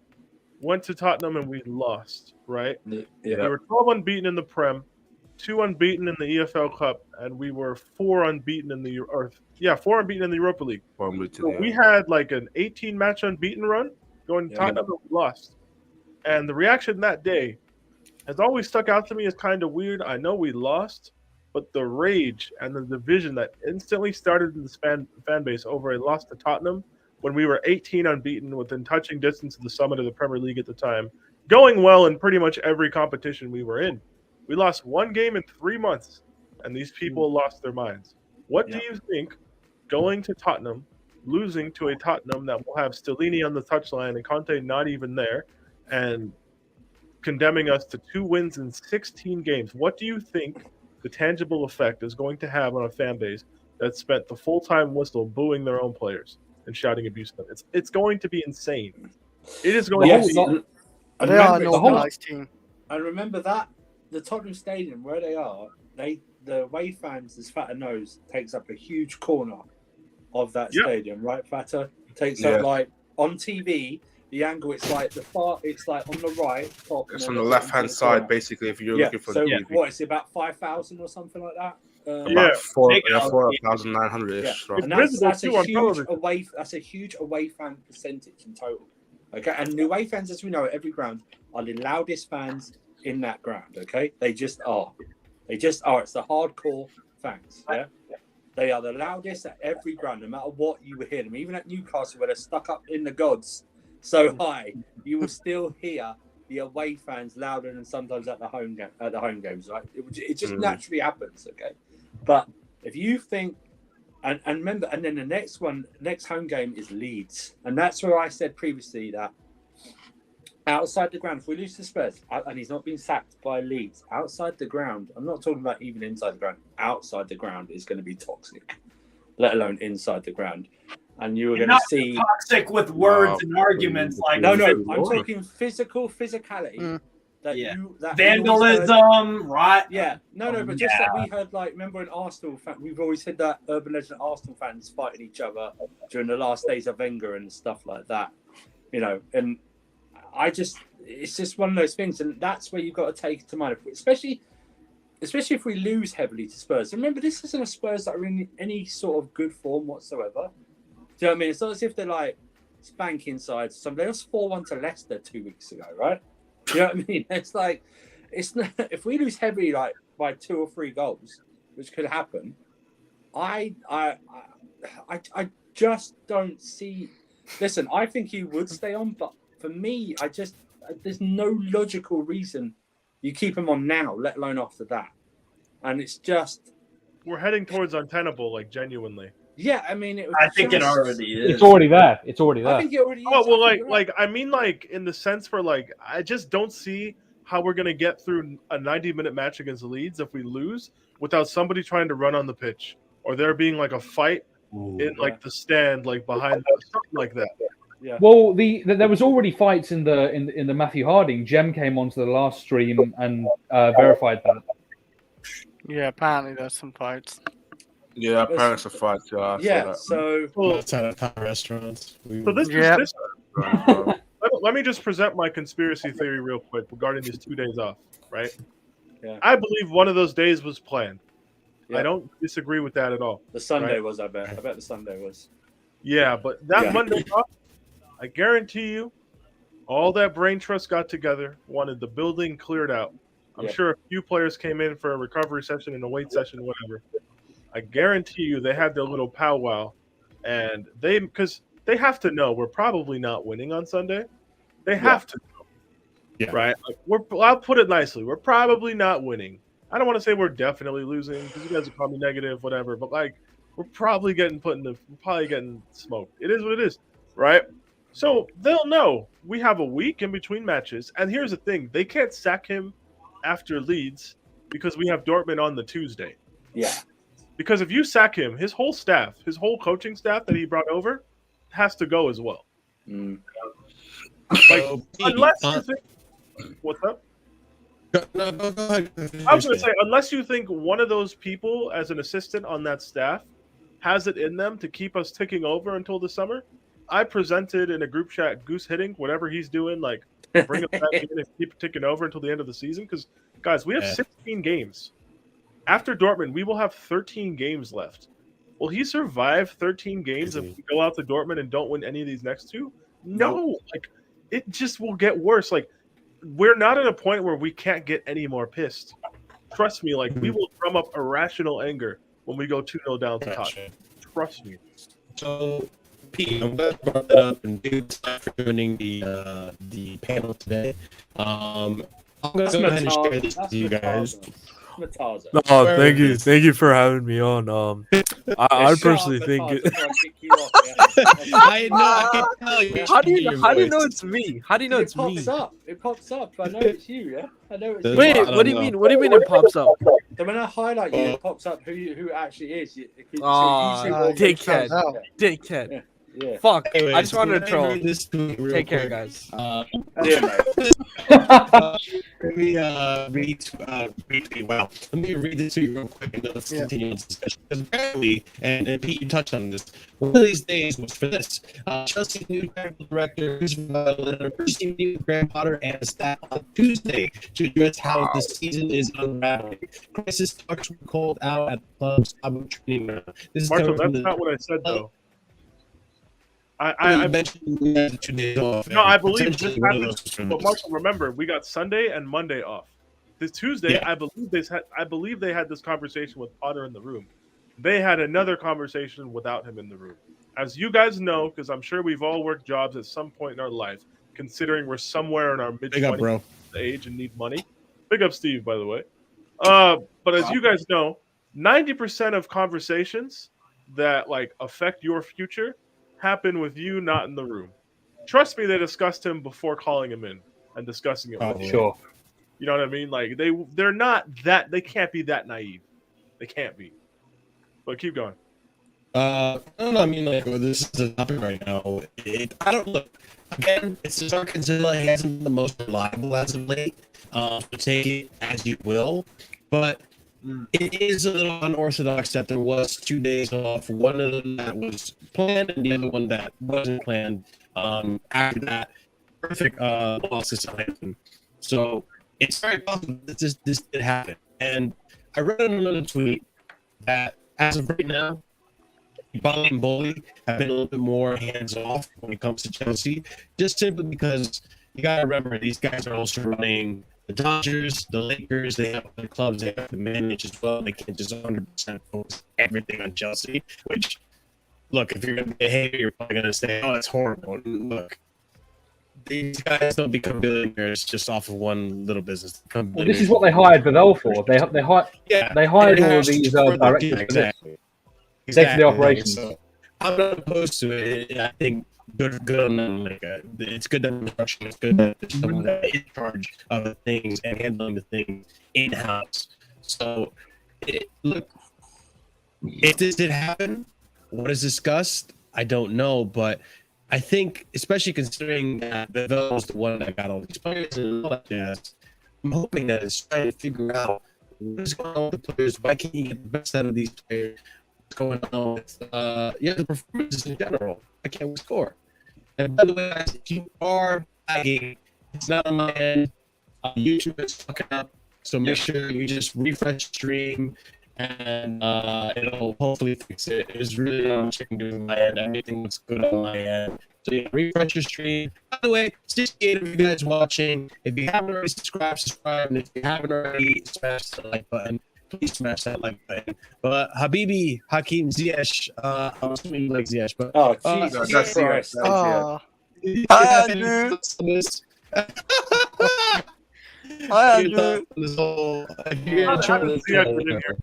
Went to Tottenham and we lost, right? We Yeah. were 12 unbeaten in the Prem, 2 unbeaten in the EFL Cup, and we were 4 unbeaten in the 4 unbeaten in the Europa League. So we had like an 18 match unbeaten run going to Yeah. Tottenham and we lost. And the reaction that day has always stuck out to me as kind of weird. I know we lost, but the rage and the division that instantly started in this fan base over a loss to Tottenham when we were 18 unbeaten within touching distance of the summit of the Premier League at the time, going well in pretty much every competition we were in. We lost 1 game in 3 months, and these people lost their minds. What do you think going to Tottenham, losing to a Tottenham that will have Stellini on the touchline and Conte not even there, and condemning us to 2 wins in 16 games. What do you think the tangible effect is going to have on a fan base that spent the full-time whistle booing their own players and shouting abuse at them? It's going to be insane. It is going Yes, to be. and They are an remember, organised team. and remember that the Tottenham Stadium where they are, the away fans, as Fata knows, takes up a huge corner of that stadium, right? Fata takes up like on TV. The angle, it's like on the right. Top, It's on the left-hand side, basically, if you're looking for so the TV. what is it, about 5,000 or something like that? About 4,900-ish. And that's a huge away. That's a huge away fan percentage in total. Okay, and the away fans, as we know, at every ground are the loudest fans in that ground. Okay, they just are. They just are. It's the hardcore fans. Yeah. They are the loudest at every ground, no matter what you will hear them. Even at Newcastle, where they're stuck up in the gods so high, you will still hear the away fans louder than sometimes at the home games. Right? It just naturally happens. Okay, but if you think, and remember, and then the next home game is Leeds, and that's where I said previously that outside the ground, if we lose to Spurs, and he's not been sacked by Leeds, outside the ground, I'm not talking about even inside the ground, outside the ground is going to be toxic, let alone inside the ground. And you were going to see toxic with words and arguments like no, I'm talking physicality. That vandalism, right? Yeah, but just that we heard, like, remember in Arsenal, we've always said that urban legend Arsenal fans fighting each other during the last days of Wenger and stuff like that, you know. And it's just one of those things, and that's where you've got to take it to mind, especially if we lose heavily to Spurs. Remember, this isn't a Spurs that are in any sort of good form whatsoever. Do you know what I mean? It's not as if they're like spanking sides or something. They lost 4-1 to Leicester 2 weeks ago, right? Do you know what I mean? It's like, it's not, if we lose heavily, like by 2 or 3 goals, which could happen, I just don't see. Listen, I think he would stay on, but for me, there's no logical reason you keep him on now, let alone after that. And it's just, we're heading towards untenable, like genuinely. Yeah, I mean, it already is. It's already there. It's already there. I think it already is. Oh well, I mean, in the sense where, like, I just don't see how we're gonna get through a 90-minute match against Leeds if we lose without somebody trying to run on the pitch or there being like a fight in like the stand, like behind something like that. Yeah. Well, there was already fights in the Matthew Harding. Jem came onto the last stream and verified that. Yeah, apparently there's some fights. Yeah, apparently it's a fight. Yeah, so outside of top restaurants. Let me just present my conspiracy theory real quick regarding these 2 days off, right? Yeah. I believe one of those days was planned. Yeah. I don't disagree with that at all. The Sunday was, I bet the Sunday was. Yeah, but that Monday off, I guarantee you, all that brain trust got together, wanted the building cleared out. I'm sure a few players came in for a recovery session and a weight session, whatever. I guarantee you they had their little powwow, and because they have to know we're probably not winning on Sunday. They have to know, right? Like, I'll put it nicely. We're probably not winning. I don't want to say we're definitely losing because you guys will call me negative, whatever. But like, we're probably getting smoked. It is what it is, right? So they'll know we have a week in between matches. And here's the thing: they can't sack him after Leeds because we have Dortmund on the Tuesday. Yeah. Because if you sack him, his whole staff, his whole coaching staff that he brought over, has to go as well. Like, unless you think, what's up? No, go ahead. I was going to say, unless you think one of those people as an assistant on that staff has it in them to keep us ticking over until the summer, I presented in a group chat Goose hitting whatever he's doing, like bring him back in and keep ticking over until the end of the season. Because, guys, we have 16 games. After Dortmund, we will have 13 games left. Will he survive 13 games if we go out to Dortmund and don't win any of these next 2? No. Like, it just will get worse. Like, we're not at a point where we can't get any more pissed. Trust me, like, we will drum up irrational anger when we go 2-0 down to Tottenham. Trust me. So, Pete, I'm glad you brought that up, and thanks for joining the panel today. I'm going to go ahead and share this to you guys. Mataza. Oh, thank you for having me on. I Shut personally up, think. Matthias, before I kick you off, yeah? I know. I can tell you. How do you know voice. it's me? How do you know it's It me? pops up. It pops up. I know it's you. Yeah, I know it's Wait, you. Wait, I what do you don't mean? know. What do you mean it pops up? So when I highlight you, it pops up who it actually is. Aw, dickhead. out. Dickhead. Yeah. Yeah. Fuck. Anyways, I just wanted let to me troll. read this tweet real Take care, quick. guys. Yeah, mate. Let me let me read this to you real quick and then let's continue this discussion. Because apparently, and Pete, you touched on this, one of these days was for this. Chelsea's new technical director, first meeting with Graham Potter and staff on Tuesday to address how the season is unraveling. Crisis talks were called out at the club's training ground. This is Marshall, coming from that's not what I said though. I mentioned we had 2 days off. No, I believe Potentially this one of happened. those was from But this. Marshall, remember, we got Sunday and Monday off. This Tuesday, Yeah. I believe they had this conversation with Potter in the room. They had another conversation without him in the room. As you guys know, because I'm sure we've all worked jobs at some point in our life, considering we're somewhere in our mid Big up, 20s bro. age and need money. Big up, Steve, by the way. But as you guys know, 90% of conversations that like affect your future happen with you not in the room. Trust me, they discussed him before calling him in and discussing it with him. Sure. You know what I mean? Like they're not that, they can't be that naive. They can't be. But keep going. I don't know. I mean, like, well, this is a topic right now. I don't look. Again, it's just Arkansas hasn't been the most reliable as of late. So take it as you will. But it is a little unorthodox that there was 2 days off. One of them that was planned, and the other one that wasn't planned. After that perfect loss to Southampton. So it's very possible that this did happen. And I read on another tweet that as of right now, Bali and Bully have been a little bit more hands-off when it comes to Chelsea, just simply because you got to remember these guys are also running the Dodgers, the Lakers. They have other clubs they have to manage as well. They can't just 100% focus everything on Chelsea, which, look, if you're going to be a hater, you're probably going to say, oh, that's horrible. Look, these guys don't become billionaires just off of one little business. Well, this is what they hired Vidal for. They hired all of these directors for this. Day-to-day operations. So I'm not opposed to it. I think good on them. Like, it's good that instruction. It's good that there's someone that is in charge of the things and handling the things in-house. So, look, if this did happen, what is discussed, I don't know. But I think, especially considering that Vidal was the one that got all these players and all that jazz, I'm hoping that it's trying to figure out what is going on with the players. Why can't you get the best out of these players? Going on with the performances in general. I can't score. And by the way, guys, if you are lagging, it's not on my end. YouTube is fucking up, so make sure you just refresh stream and it'll hopefully fix it. It's really not much I can do on my end. Everything looks good on my end. So yeah, refresh your stream. By the way, 68 of you guys watching. If you haven't already subscribed, and if you haven't already smashed the like button, please smash that like button. But Habibi Hakim Ziyech, I'm assuming you like Ziyech, but Jesus Christ. Hi, Andrew. Hi, Andrew.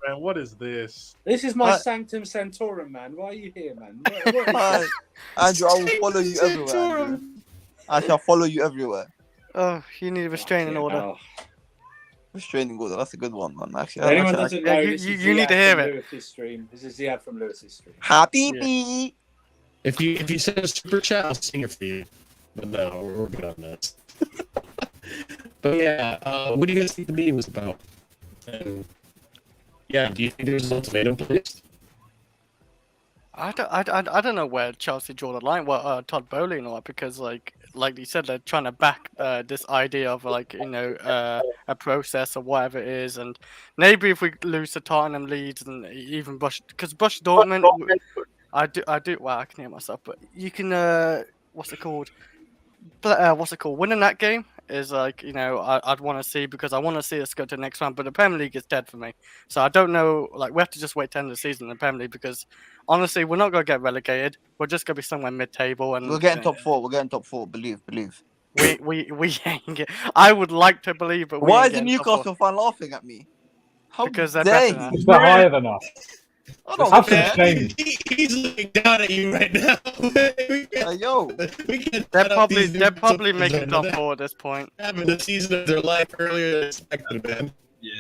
Man, what is this? This is my Sanctum Sanctorum, man. Why are you here, man? Hi, Andrew. I will follow you everywhere. Andrew. I shall follow you everywhere. Oh, you need a restraining order. Oh. Restraining order. That's a good one, man. Actually, Anyone doesn't know, you need to hear it. Lewis's stream. This is Ziad from Lewis's stream. Happy. If you send a super chat, I'll sing it for you. But no, we're good on that. But yeah, what do you guys think the meeting was about? And yeah, do you think there was an ultimatum placed? I don't know where Chelsea draw the line. Well, Todd Bowley and all that, because like you said, they're trying to back this idea of like a process or whatever it is, and maybe if we lose to Tottenham, Leeds, and even Bush Dortmund, I do. Wow, I can hear myself, but you can what's it called? Winning that game is like, I'd want to see, because I want to see us go to the next round. But the Premier League is dead for me, so I don't know. Like, we have to just wait to end the season in the Premier League, because honestly, we're not going to get relegated. We're just going to be somewhere mid-table, and we're getting top four. We're getting top four. Believe. We ain't get. I would like to believe, but why is the Newcastle fan laughing at me? How because they're dare better you? They're higher than us. I don't Have some care. shame. He's looking down at you right now. Yo, They're probably making top 4 at this point. Having the season of their life earlier than expected, man. Yeah.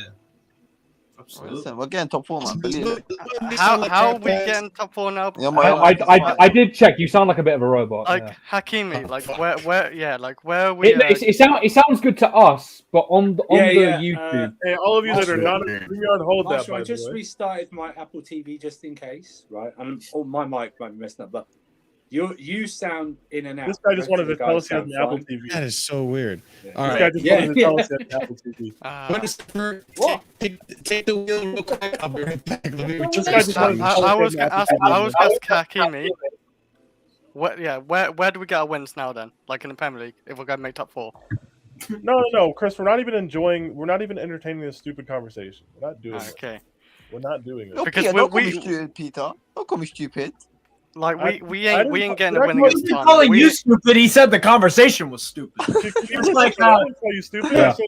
Absolutely. listen, we're getting top 4, man. Believe it. How are we getting top 4 now? Yeah, my- I did check. You sound like a bit of a robot. Like yeah. Hakimi, like where are we? It sounds good to us, but on the YouTube. Hey, all of you that are Marshall, not, bring on hold that. Marshall, By I the just way. restarted my Apple TV just in case, right? And my mic might be messing up, but you sound in and out. This guy just wanted to The tell us he has sound an Apple fine. TV. That is so weird. All This right. guy just wanted to tell us he has an Apple TV. Christopher, What? take the wheel real quick. I'll be right back. Let me This guy just wanted to tell us I he was has an gonna Apple ask. TV. I was gonna ask Hakimi. Where do we get our wins now then? Like in the Premier League, if we're gonna make top 4. No, Chris. We're not even entertaining this stupid conversation. We're not doing it. Okay. We're not doing it. No, Because Peter, we- don't call me we- stupid, Peter. Don't call me stupid. Like we I ain't didn't- getting did a I win call against you- Tottenham. Calling you stupid. He said the conversation was stupid. It's like I didn't call you stupid. Yeah. I said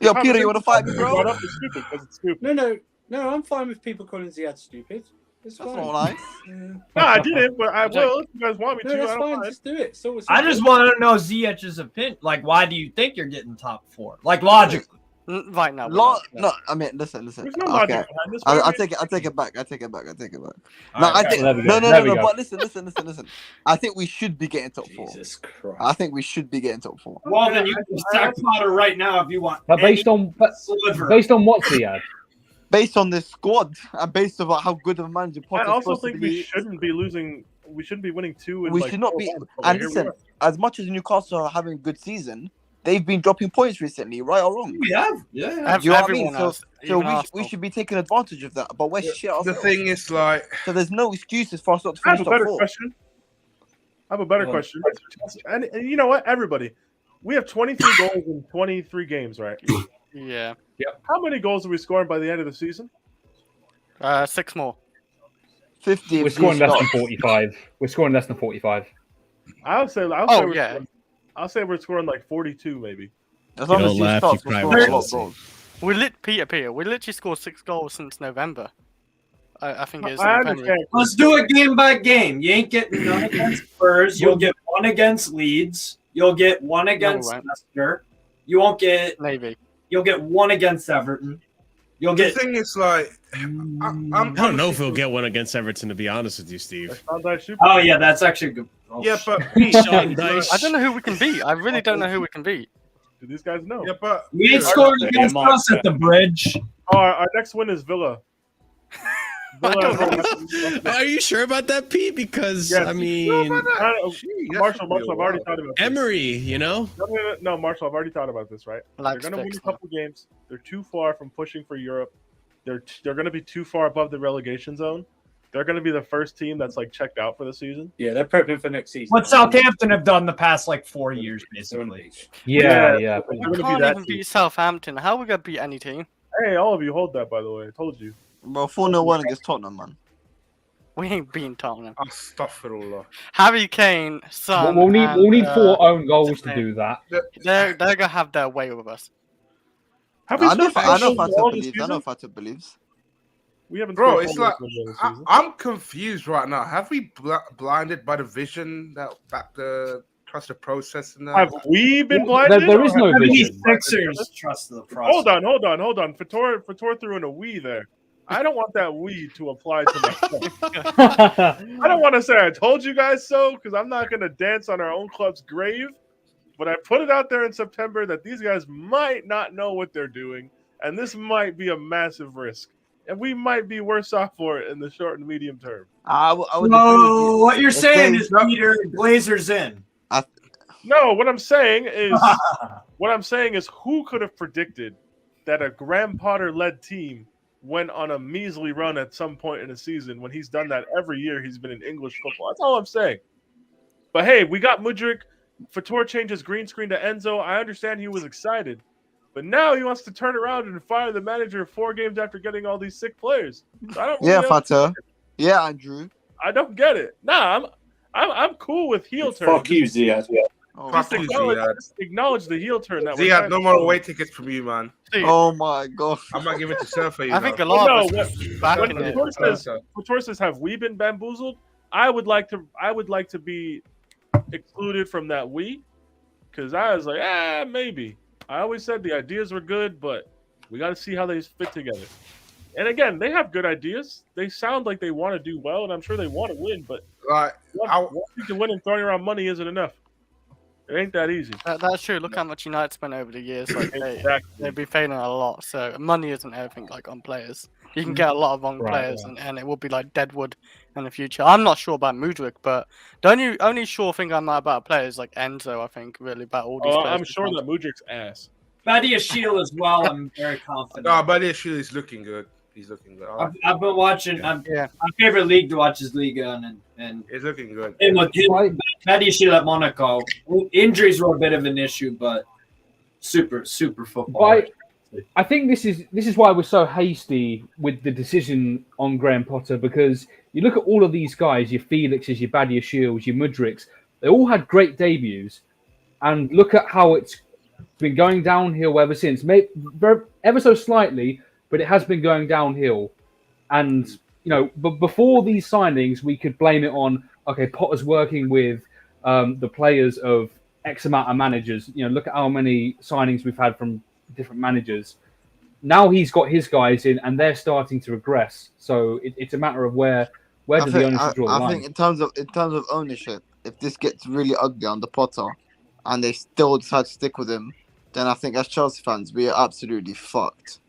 Yo, the Peter, you want to fight me, conversation bro? brought up is stupid because it's stupid. No, I'm fine with people calling Ziad stupid. It's That's fine. not nice. Yeah. No, I didn't, but I will if you guys want me No, to. that's I don't fine. mind. Just do it. So I just want to know Ziyech's opinion. Like, why do you think you're getting top 4? Like, logically. Right now. we're No, not. I mean, listen. There's no logic Okay, behind this. I Why take it back. All No, right, I think there we no. go, there we go. But listen. I think we should be getting top 4. Jesus Christ. I think we should be getting top 4. Well, then you can sack Potter right now if you want. But based on sliver. what's he had? Based on this squad and based on how good of a manager I Potter's also supposed to think we be, shouldn't be losing. We shouldn't be winning 2. we should not be. 4-1, but And here we listen, are. as much as Newcastle are having a good season, they've been dropping points recently, right or wrong. We have. Yeah. You know what I mean? Everyone So, has, so even we Arsenal. should be taking advantage of that. But we're shit The ourselves. thing is, like, So there's no excuses for us not to I have finish a top better 4. question. I have a better Go on. question. And you know what, everybody, we have 23 goals in 23 games, right? Yeah. How many goals are we scoring by the end of the season? 6 more. 50. We're if scoring you less than start. 45. We're scoring less than 45. I'll say Oh, yeah. I'll say we're scoring like 42, maybe. As long You as don't you laugh, start, you we're cry scoring with a lot of Chelsea. goals. Peter. We literally scored 6 goals since November. I think it is. I in the Premier League. understand. Let's do it game by game. You ain't getting none against Spurs. You'll get 1 against Leeds. You'll get 1 against won't. Leicester. You won't get. Maybe. You'll get 1 against Everton. You'll the get. thing is, like, I'm I don't know if he'll get one against Everton, to be honest with you, Steve. Oh yeah, that's actually good. Oh, yeah, but Sean Dyche. I don't know who we can beat. I really don't know who we can beat. Do these guys know? yeah, but we ain't scoring Yeah, against Mark, us at the bridge. Our next win is Villa. Are you sure about that, Pete? Because Yes. I mean, Marshall, I've already thought about this. Emery, you know. No, Marshall, I've already thought about this. Right? Like They're going to win a sticks, though. couple games. They're too far from pushing for Europe. They're going to be too far above the relegation zone. They're going to be the first team that's like checked out for the season. Yeah, they're prepping for next season. What Southampton have done the past like 4 years, basically. Yeah. They're We going to be can't that even team. beat Southampton. How are we gonna beat any team? Hey, all of you, hold that. By the way, I told you. Bro, 4-0 against Tottenham, man. We ain't beating Tottenham. Astaghfirullah. Harry Kane, Son. We'll need and, 4 own goals to do that. They're gonna have their way with us. Have we I know scored Fata all this believes. I know season? Fata believes. We haven't. Bro, scored it's all like this season. I'm confused right now. Have we blinded by the vision that the trust the process and that? Have we been blinded? There is no How many vision. Sixers trust the process? Hold on. Fator threw in a we there. I don't want that we to apply to myself. I don't want to say I told you guys so because I'm not going to dance on our own club's grave. But I put it out there in September that these guys might not know what they're doing, and this might be a massive risk. And we might be worse off for it in the short and medium term. I would agree with So you. what you're If saying they- is Peter Glazer's in. No, what I'm saying is who could have predicted that a Graham Potter-led team went on a measly run at some point in the season when he's done that every year he's been in English football. That's all I'm saying. But hey, we got Mudryk. Fator changes green screen to Enzo. I understand he was excited. But now he wants to turn around and fire the manager 4 games after getting all these sick players. So I don't really Yeah, understand. Fata. Yeah, Andrew. I don't get it. Nah, I'm cool with heel turn. Fuck you, Ziad. Oh, Fuck Just you, acknowledge the heel turn that Ziad, no more away tickets from you, man. oh my god. I might give it to Surfer. I think a Well, lot no, of when us backing it. Couture says, "Have we been bamboozled?" I would like to be excluded from that because I was like, maybe. I always said the ideas were good, but we got to see how they fit together. And again, they have good ideas. They sound like they want to do well, and I'm sure they want to win. But wanting to win and throwing around money isn't enough. It ain't that easy. That's true. Look how much United spent over the years. Like they've been failing a lot. So money isn't everything. Like on players, you can get a lot of wrong players, and it will be like deadwood in the future. I'm not sure about Mudryk, but the only sure thing I know about a player is like Enzo. I think really about all these players. I'm sure that Mudryk's ass. Badiashile as well. I'm very confident. No, Badiashile is looking good. He's looking good. I've been watching. My favorite league to watch is Liga, and he's looking good. And with Badiashile at Monaco, injuries were a bit of an issue, but super football. I think this is why we're so hasty with the decision on Graham Potter, because you look at all of these guys, your Felixes, your Badiashiles, your Mudryks, they all had great debuts, and look at how it's been going downhill ever since. Maybe ever so slightly, but it has been going downhill. And but before these signings, we could blame it on Potter's working with the players of X amount of managers. Look at how many signings we've had from different managers. Now he's got his guys in, and they're starting to regress. So it's a matter of where does the ownership draw the line? I think in terms of ownership, if this gets really ugly under Potter, and they still decide to stick with him, then I think as Chelsea fans, we are absolutely fucked.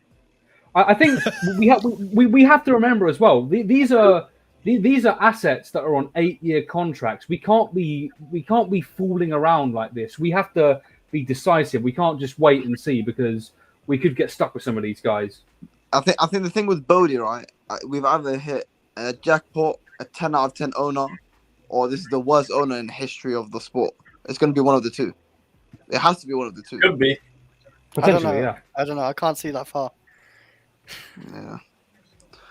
I think we have to remember as well. These are assets that are on 8-year contracts. We can't be fooling around like this. We have to be decisive. We can't just wait and see, because we could get stuck with some of these guys. I think the thing with Bodie, right? We've either hit a jackpot, a 10 out of 10 owner, or this is the worst owner in the history of the sport. It's going to be one of the two. It has to be one of the two. Could be. Potentially, yeah. I don't know. I can't see that far. Yeah.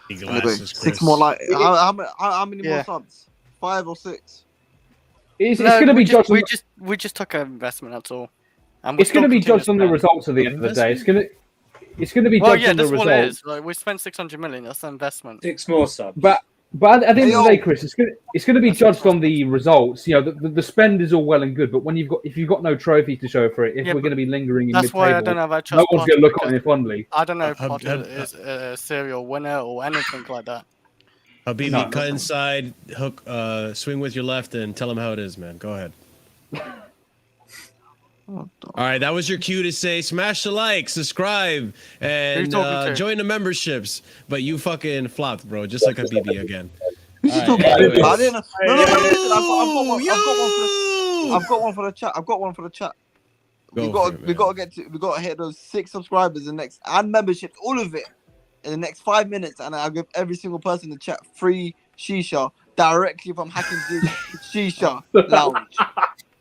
Anyway, 6 more how many more subs? 5 or 6? It's going to be judged. We just took an investment. That's all. And it's going to be judged on the results at the end of the day. It's going to be judged on the results. Well, yeah, that's what it is. Like, we spent 600 million. That's an investment. 6 more subs. But at the end of the day, Chris, it's going to be judged on the results. The spend is all well and good, but if you've got no trophy to show for it, if we're going to be lingering in that's mid-table, why I don't know about no one's going to look on it fondly. I don't know if Potter is a serial winner or anything like that. Habibi, cut inside, hook, swing with your left, and tell him how it is, man. Go ahead. All right, that was your cue to say smash the like, subscribe, and join the memberships. But you fucking flopped, bro, just like Habibi again. Who's talking about? I didn't. I've got one for the chat. We got to hit those 6 subscribers in the next, and memberships, all of it in the next 5 minutes, and I'll give every single person in the chat free shisha directly from Hacking Shisha Lounge.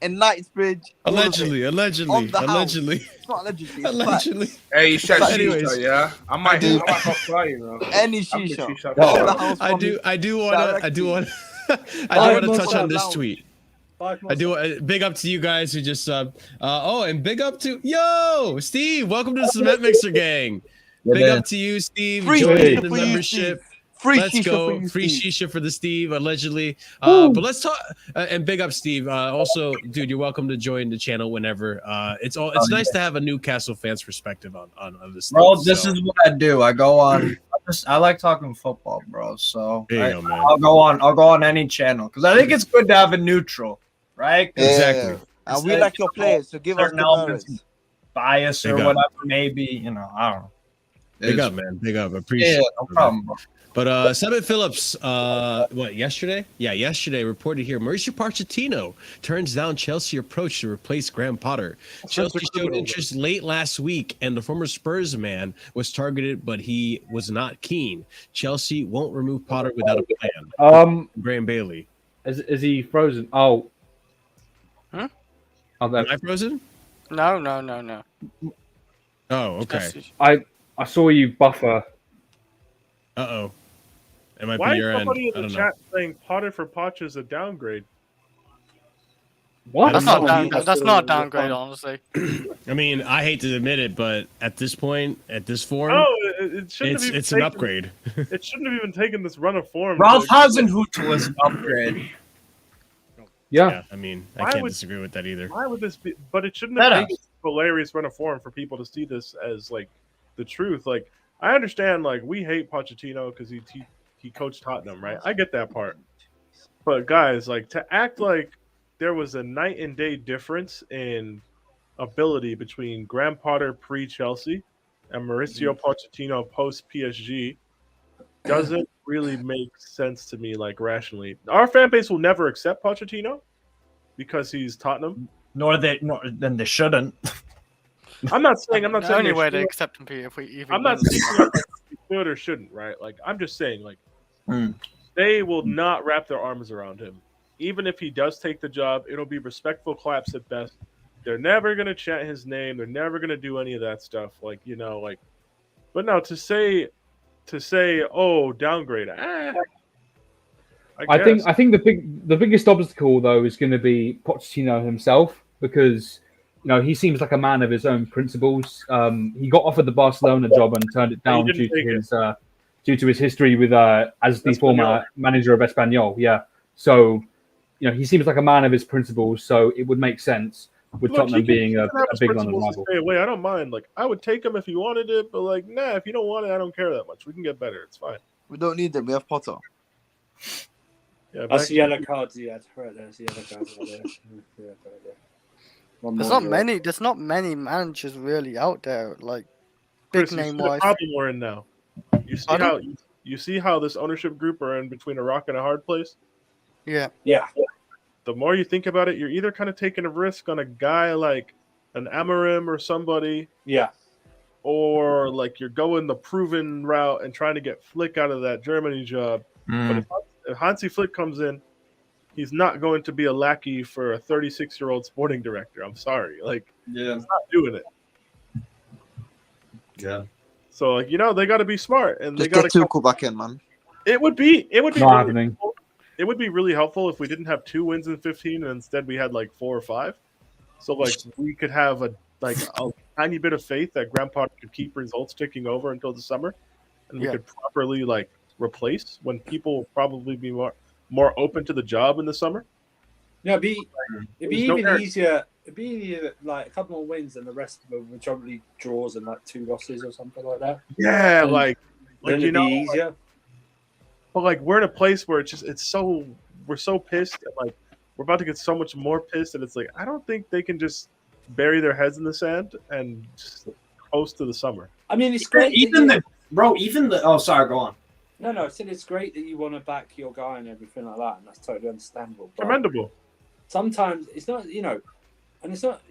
In Knightsbridge. Allegedly. It's not allegedly. Allegedly. Hey, you said anyways, shisha, yeah? I might not try, you know. Any shisha. I do want to touch on this tweet. Big up to you guys who just subbed. And big up to Steve. Welcome to the Cement Mixer gang. Big up to you, Steve. Joining the membership. Let's go. Free shisha for the Steve, allegedly. But let's talk. And big up, Steve. Also, dude, you're welcome to join the channel whenever. It's nice to have a Newcastle fan's perspective on this. Bro, this is what I do. I go on. I like talking football, bro. So I'll go on any channel because I think it's good to have a neutral, right? Yeah, exactly. And we like your players, so give us the bias or whatever. Maybe I don't know. Big up, man. Big up. Appreciate it. No problem, bro. But Seven Phillips, yesterday? Yeah, yesterday reported here, Mauricio Pochettino turns down Chelsea approach to replace Graham Potter. Chelsea showed interest late last week, and the former Spurs man was targeted, but he was not keen. Chelsea won't remove Potter without a plan. Graham Bailey. Is he frozen? Oh. Huh? Am I frozen? No. Oh, okay. I saw you buffer. Uh-oh. It might Why be your is somebody end. in the chat saying Potter for Poch is a downgrade? What? That's not a downgrade, honestly. I mean, I hate to admit it, but at this point, at this form, Oh, it shouldn't have even it's an upgrade. It shouldn't have even taken this run of form. Ralph Hasenhüttl is an upgrade. Yeah. I mean, I Why can't would- disagree with that either. Why would this be? But it shouldn't have Better. taken a hilarious run of form for people to see this as like the truth. Like I understand, like we hate Pochettino because he coached Tottenham, right? I get that part. But guys, like to act like there was a night and day difference in ability between Graham Potter pre-Chelsea and Mauricio Pochettino post-PSG doesn't really make sense to me, like rationally. Our fan base will never accept Pochettino because he's Tottenham. Nor then they shouldn't. I'm not saying The they only way to should. accept him, if we even. I'm not win. saying they should or shouldn't, right? Like I'm just saying, like they will not wrap their arms around him. Even if he does take the job, it'll be respectful claps at best. They're never gonna chant his name. They're never gonna do any of that stuff. Like like. But no, to say, oh, downgrade. I think the biggest obstacle though is going to be Pochettino himself, because he seems like a man of his own principles. He got offered the Barcelona job and turned it down due to his history with as the former manager of Espanyol. Yeah, so he seems like a man of his principles. So it would make sense with Tottenham being a big London rival. Stay away. I don't mind. Like I would take him if he wanted it, but like nah, if you don't want it, I don't care that much. We can get better. It's fine. We don't need them. We have Potter. Yeah, That's the yellow cards he had. Right, there's the yellow cards right there. Yeah, right there. There's not many managers really out there, like Chris, big you see name the wise. problem we're in now. You see how this ownership group are in between a rock and a hard place. Yeah. The more you think about it, you're either kind of taking a risk on a guy like an Amorim or somebody, or like you're going the proven route and trying to get Flick out of that Germany job. But if Hansi Flick comes in, he's not going to be a lackey for a 36-year-old sporting director. I'm sorry, like he's not doing it. Yeah. So like they got to be smart and Just they got get to Tuchel back in, man. It would be Not really happening. helpful. It would be really helpful if we didn't have 2 wins in 15 and instead we had like 4 or 5. So like we could have a tiny bit of faith that Grandpa could keep results ticking over until the summer, and we could properly like replace when people will probably be more open to the job in the summer. Yeah, it'd be even easier. It'd be easier, like a couple more wins and the rest of them would probably draws and like 2 losses or something like that. Yeah, then like it'd be easier. But like we're in a place where we're so pissed and like we're about to get so much more pissed, and it's like I don't think they can just bury their heads in the sand and just coast to the summer. I mean, it's great. Oh, sorry, go on. No, I said it's great that you want to back your guy and everything like that, and that's totally understandable. But Commendable. sometimes it's not, and it's not.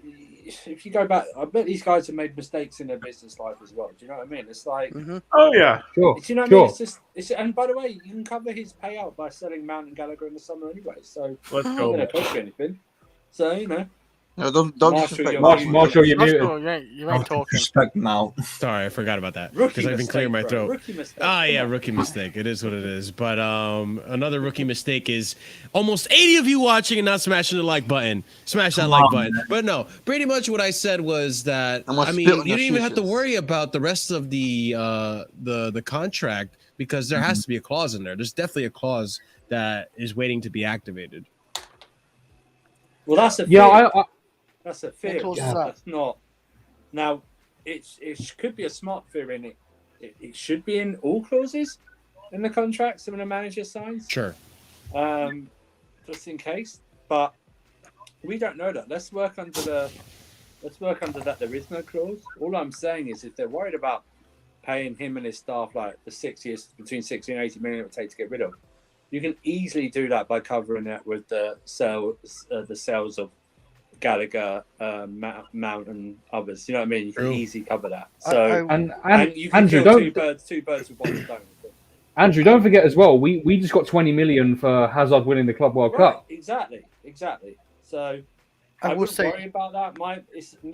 If you go back, I bet these guys have made mistakes in their business life as well. Do you know what I mean? It's like, oh yeah, sure. Do you know what I mean? It's just, and by the way, you can cover his payout by selling Mount and Gallagher in the summer anyway. So let's it's go. not going to cost you anything. So No, don't disrespect Marshall, you're muted. You ain't talking. Respect Mount. Sorry, I forgot about that Rookie because I've been mistake, clearing my bro. throat. Rookie mistake. Yeah, rookie mistake. It is what it is. But another rookie mistake is almost 80 of you watching and not smashing the like button. Smash that like button. But no, pretty much what I said was that I mean you didn't even have to worry about the rest of the contract because there has to be a clause in there. There's definitely a clause that is waiting to be activated. Well, that's a that's a fear. That's not. Now, it could be a smart fear in it. It should be in all clauses in the contracts when a manager signs. Sure. Just in case, but we don't know that. Let's work under that. There is no clause. All I'm saying is, if they're worried about paying him and his staff like the 6 years between 60 and 80 million it would take to get rid of, you can easily do that by covering it with the sales of Gallagher, Mount, and others. You know what I mean? You can easily cover that. So and you can Andrew, kill two birds with one stone. Andrew, don't forget as well. We just got 20 million for Hazard winning the Club World Cup. Exactly. So I wouldn't worry about that.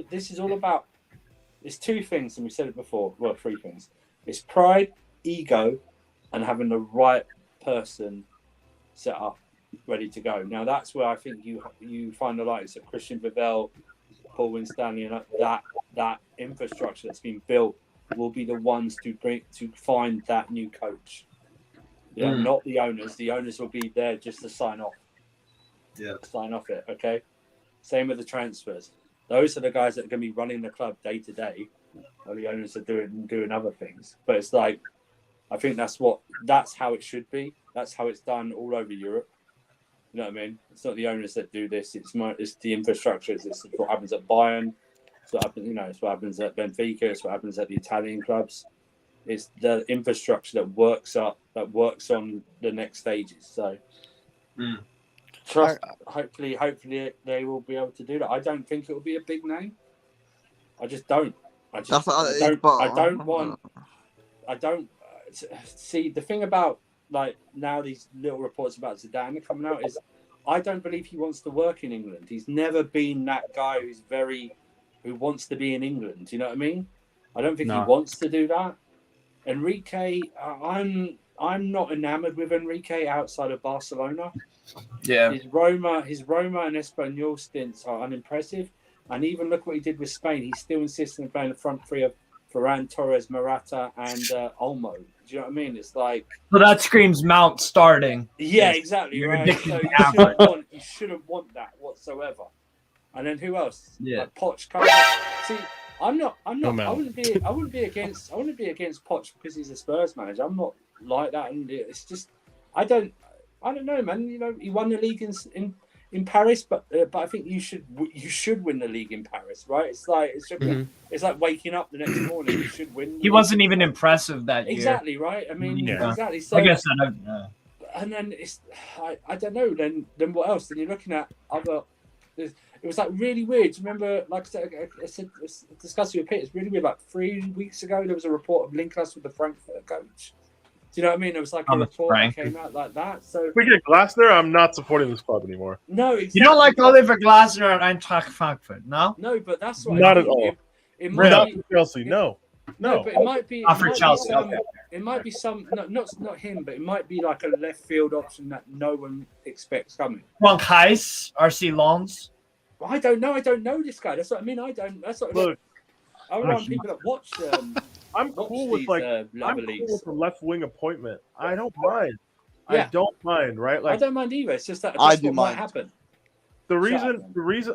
This is all about. It's 2 things, and we said it before. Well, 3 things. It's pride, ego, and having the right person set up. ready to go. Now that's where I think you find the likes of Christian Vivell, Paul Winstanley, and that infrastructure that's been built will be the ones to find that new coach. Yeah, not the owners. The owners will be there just to sign off. Yeah, sign off it. Okay. Same with the transfers. Those are the guys that are going to be running the club day to day. While the owners are doing other things. But it's like, I think that's how it should be. That's how it's done all over Europe. You know what I mean? It's not the owners that do this. It's the infrastructure. It's what happens at Bayern. It's what happens. It's what happens at Benfica. It's what happens at the Italian clubs. It's the infrastructure that works on the next stages. So, hopefully, they will be able to do that. I don't think it will be a big name. I just don't. I don't see the thing about like now these little reports about Zidane are coming out is I don't believe he wants to work in England. He's never been that guy who wants to be in England. You know what I mean? I don't think he wants to do that. Enrique, I'm not enamored with Enrique outside of Barcelona. Yeah, his Roma and Espanyol stints are unimpressive. And even look what he did with Spain. He still insisted on playing the front three of Ferran Torres, Morata, and Olmo. Do you know what I mean? It's like... So that screams Mount starting. Yeah, exactly, right? So you shouldn't want that whatsoever. And then who else? Yeah. Like Poch. See, I wouldn't be against Poch because he's a Spurs manager. I'm not like that. And it's just... I don't know, man. You know, he won the league in Paris, but I think you should win the league in Paris, right? It's like it's like waking up the next morning. You should win. He wasn't even impressive that year. Exactly right. I mean, exactly. So I guess I don't know. And then I don't know. Then what else? Then you're looking at other. It was like really weird. Do you remember? Like I said, discussed with Pete. It's really weird. Like 3 weeks ago, there was a report of Linklas with the Frankfurt coach. Do you know what I mean? It was like a report that came out like that. So if we get Glasner, I'm not supporting this club anymore. No, exactly. You don't like Oliver Glasner at Eintracht Frankfurt, no? No, but that's what not at all. It might not be, for Chelsea. No. But it might be. Not for Chelsea. It might be some. Not him, but it might be like a left field option that no one expects coming. Frank Heis, RC Lons. I don't know. I don't know this guy. That's what I mean. I don't. That's what. Look, I want people that watch. I'm cool with the left wing appointment. I don't mind. Yeah. I don't mind, right? Like I don't mind either. It's just that I do what might happen. The reason,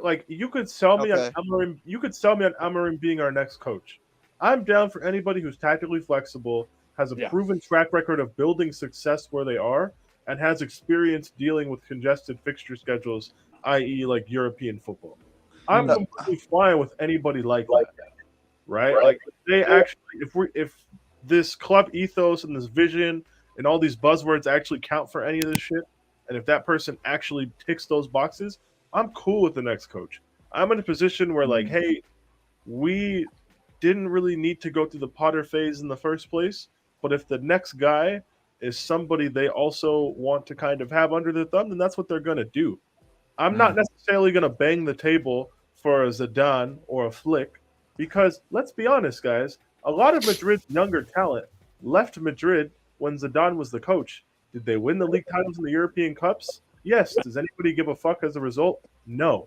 like you could sell me on Amorim. You could sell me on Amorim being our next coach. I'm down for anybody who's tactically flexible, has a proven track record of building success where they are, and has experience dealing with congested fixture schedules, i.e., like European football. I'm completely fine with anybody like that. Right? Like they actually, if this club ethos and this vision and all these buzzwords actually count for any of this shit, and if that person actually ticks those boxes, I'm cool with the next coach. I'm in a position where like, hey, we didn't really need to go through the Potter phase in the first place, but if the next guy is somebody they also want to kind of have under their thumb, then that's what they're gonna do. I'm not necessarily gonna bang the table for a Zidane or a Flick. Because let's be honest, guys, a lot of Madrid's younger talent left Madrid when Zidane was the coach. Did they win the league titles in the European Cups? Yes. Does anybody give a fuck as a result? No.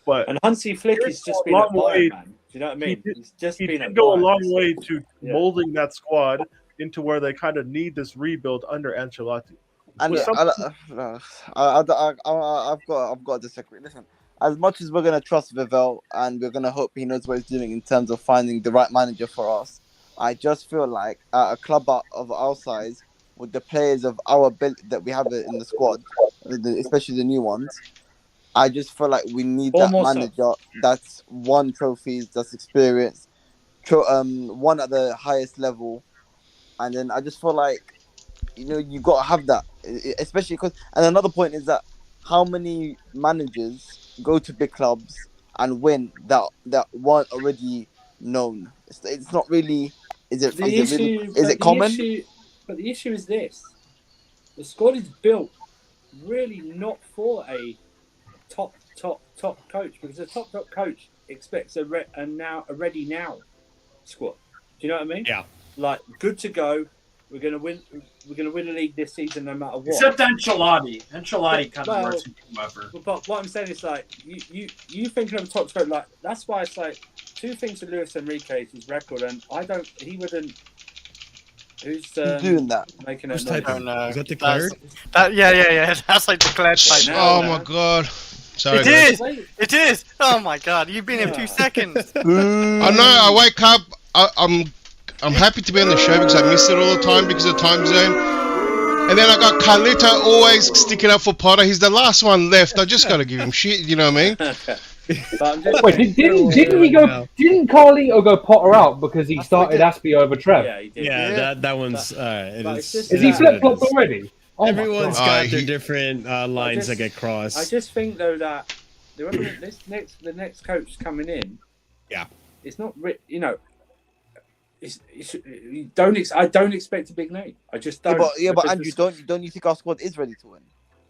But and Hansi Flick has just been a Bayern man. Do you know what I mean? He did go a long way to molding that squad into where they kind of need this rebuild under Ancelotti. And I've got to disagree. Listen. As much as we're going to trust Vivell and we're going to hope he knows what he's doing in terms of finding the right manager for us, I just feel like at a club of our size, with the players of our ability that we have in the squad, especially the new ones, I just feel like we need that manager that's won trophies, that's experienced, won at the highest level. And then I just feel like, you got to have that, especially because... And another point is that how many managers go to big clubs and win that weren't already known? It's not really. Is it common? But the issue is this: the squad is built really not for a top coach, because a top coach expects a ready now squad. Do you know what I mean? Yeah. Like good to go, we're gonna win the league this season no matter what. Except Ancelotti. Ancelotti kind of works with whoever. But what I'm saying is like you thinking of a top scorer, like that's why it's like two things with Luis Enrique is his record, and he wouldn't. Who's doing that? Making a Who's noise? typing? Is that declared? Yeah. That's like declared type. Oh my god. Sorry, It guys. is. It is. Oh my god, you've been here 2 seconds. I know. I wake up. I'm happy to be on the show because I miss it all the time because of the time zone. And then I got Carlito always sticking up for Potter. He's the last one left. I just got to give him shit. You know what I mean? Wait, didn't he go? Didn't Carlito go Potter out because he started Aspie over Trev? Yeah, he did. Yeah, that one's. Is he flip flopped already? Oh Everyone's got their different lines that get crossed. I just think though that the next coach coming in. Yeah. It's not. You know. I don't expect a big name. I just don't. But Andrew, don't you think our squad is ready to win?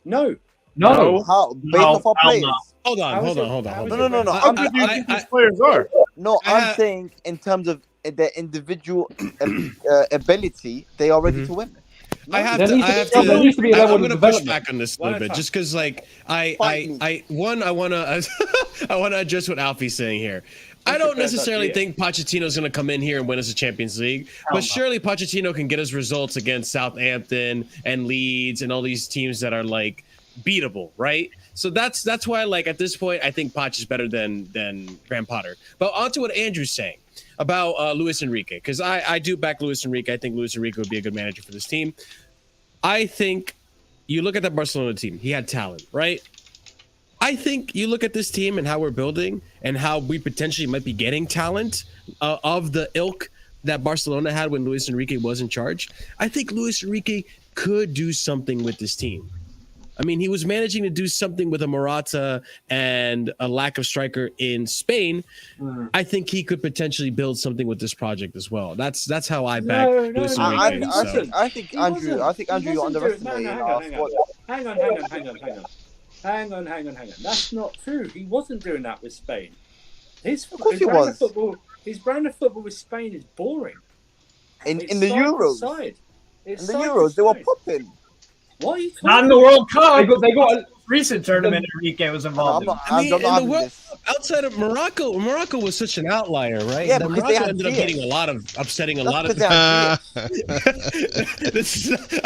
No. How? Based off our players? Hold on. No. I'm saying in terms of their individual ability, they are ready to win. I'm gonna push back on this a little bit, just because, like, I want to address what Alfie's saying here. I don't necessarily think Pochettino's going to come in here and win us a Champions League, but surely Pochettino can get us results against Southampton and Leeds and all these teams that are like beatable, right? So that's why, like, at this point, I think Poch is better than Graham Potter. But on to what Andrew's saying about Luis Enrique, because I do back Luis Enrique. I think Luis Enrique would be a good manager for this team. I think you look at that Barcelona team, he had talent, right? I think you look at this team and how we're building and how we potentially might be getting talent of the ilk that Barcelona had when Luis Enrique was in charge. I think Luis Enrique could do something with this team. I mean, he was managing to do something with a Morata and a lack of striker in Spain. I think he could potentially build something with this project as well. That's how I back Luis Enrique. I think Andrew, you're underestimating our squad. Hang on. That's not true. He wasn't doing that with Spain. His brand of football with Spain is boring. In the Euros. In the Euros, they were popping. What are you talking Not in the World Cup. They got a recent tournament Enrique was involved in. I mean, in the World Cup, outside of Morocco was such an outlier, right? Yeah, because Morocco ended up getting upsetting a lot of. I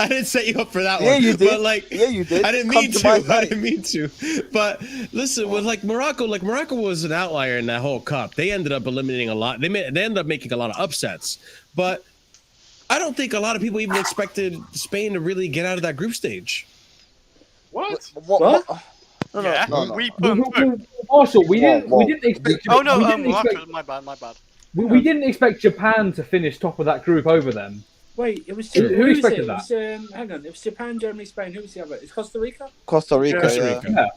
didn't set you up for that Yeah, one. you did. But like, Yeah, you did. I didn't mean to. I didn't mean to. But listen, with Morocco was an outlier in that whole cup. They ended up eliminating a lot. They ended up making a lot of upsets, but I don't think a lot of people even expected Spain to really get out of that group stage. What? No. Also, we didn't expect. Oh no, Morocco. My bad. We didn't expect Japan to finish top of that group over them. Wait, it was who expected that? Hang on, it was Japan, Germany, Spain. Who was the other? It's Costa Rica. Costa Rica. Yeah.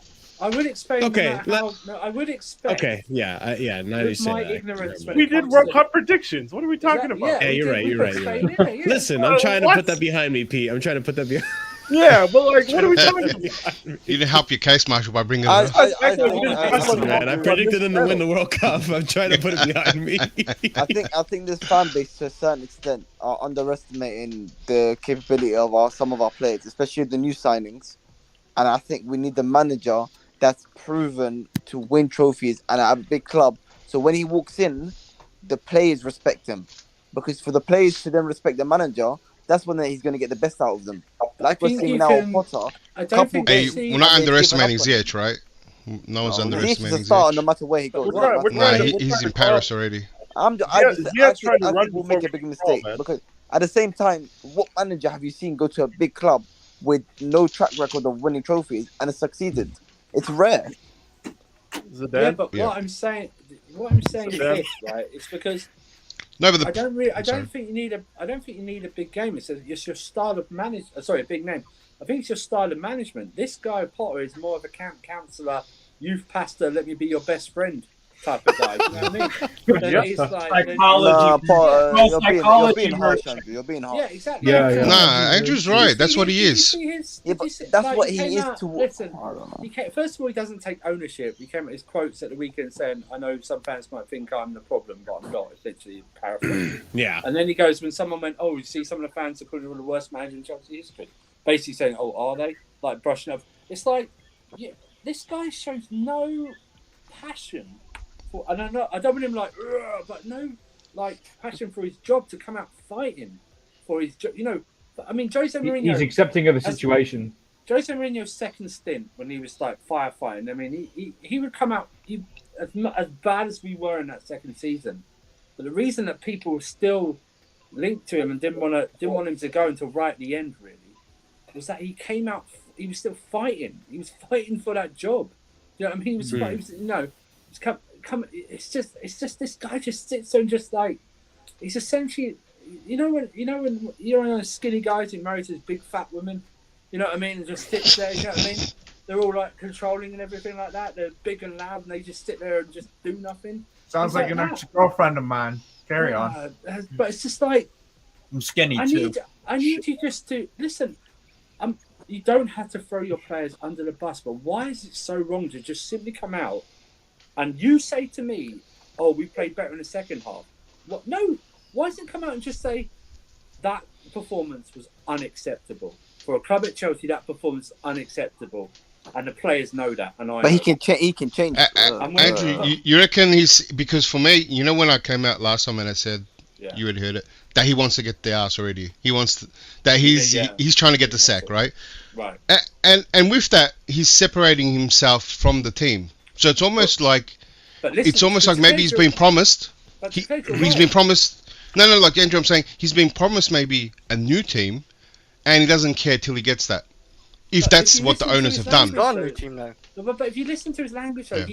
I would expect. I would expect. Okay, yeah. Now you say my that. ignorance. We did World Cup predictions. What are we talking about? Yeah, you're right. Yeah. Listen, I'm trying to put that behind me, Pete. I'm trying to put that behind. Yeah, but like, what are we talking about? You didn't help your case, Marshall, by bringing it I up. predicted them to win the World Cup. I'm trying to put it behind me. I think this fan base, to a certain extent, are underestimating the capability of some of our players, especially the new signings. And I think we need the manager that's proven to win trophies and at a big club. So when he walks in, the players respect him. Because for the players to then respect the manager, that's when he's going to get the best out of them. Like we're seeing now with Potter. We're not underestimating Ziyech, right? No one's underestimating Ziyech. Start no matter where he goes. He's in Paris already. I think we'll make a big mistake because at the same time, what manager have you seen go to a big club with no track record of winning trophies and has succeeded? It's rare. Yeah, but what I'm saying is this, right? It's because I don't think you need a big game. It's your style of management. Sorry, a big name. I think it's your style of management. This guy Potter is more of a camp counselor, youth pastor. Let me be your best friend. type of guy. You know what I mean? Then it's like, Psychology. You're being harsh, Andrew. You're being harsh. yeah, exactly. Yeah. Nah, Andrew's right. That's what he is. Yeah, but that's what he is to. Listen, I don't know. first of all, he doesn't take ownership. He came at his quotes at the weekend saying, "I know some fans might think I'm the problem, but I'm not." It's literally paraphrasing. Yeah. And then he goes, when someone went, "Oh, you see, some of the fans are calling him the worst manager in Chelsea history," basically saying, "Oh, are they?" Like brushing up. It's like, yeah, this guy shows no passion for, and I don't want him like, but no, like passion for his job to come out fighting for his job. You know, I mean, Jose Mourinho. He's accepting of the situation. Jose Mourinho's second stint when he was like firefighting. I mean, he would come out as bad as we were in that second season. But the reason that people were still linked to him and didn't want him to go until right at the end, really, was that he came out. He was still fighting. He was fighting for that job. You know what I mean? He was, It's just this guy just sits there and just like, he's essentially, when you're on a skinny guys who married to this big fat woman, you know what I mean, and just sits there. You know what I mean? They're all like controlling and everything like that. They're big and loud, and they just sit there and just do nothing. Sounds like an ex-girlfriend of mine. Carry on. But it's just like, I'm skinny too. I need you just to listen. You don't have to throw your players under the bus, but why is it so wrong to just simply come out and you say to me, "Oh, we played better in the second half"? What? No. Why doesn't it come out and just say that performance was unacceptable for a club at Chelsea? That performance is unacceptable, and the players know that. And But he can change. Andrew, you reckon he's, because for me, when I came out last time and I said, you had heard it, that he wants to get the ass already. He wants he's trying to get the sack, right? Right. And with that, he's separating himself from the team. So it's almost like maybe he's been promised. He's been promised. No, like Andrew, I'm saying he's been promised maybe a new team, and he doesn't care till he gets that. If that's what the owners have done. But if you listen to his language, though,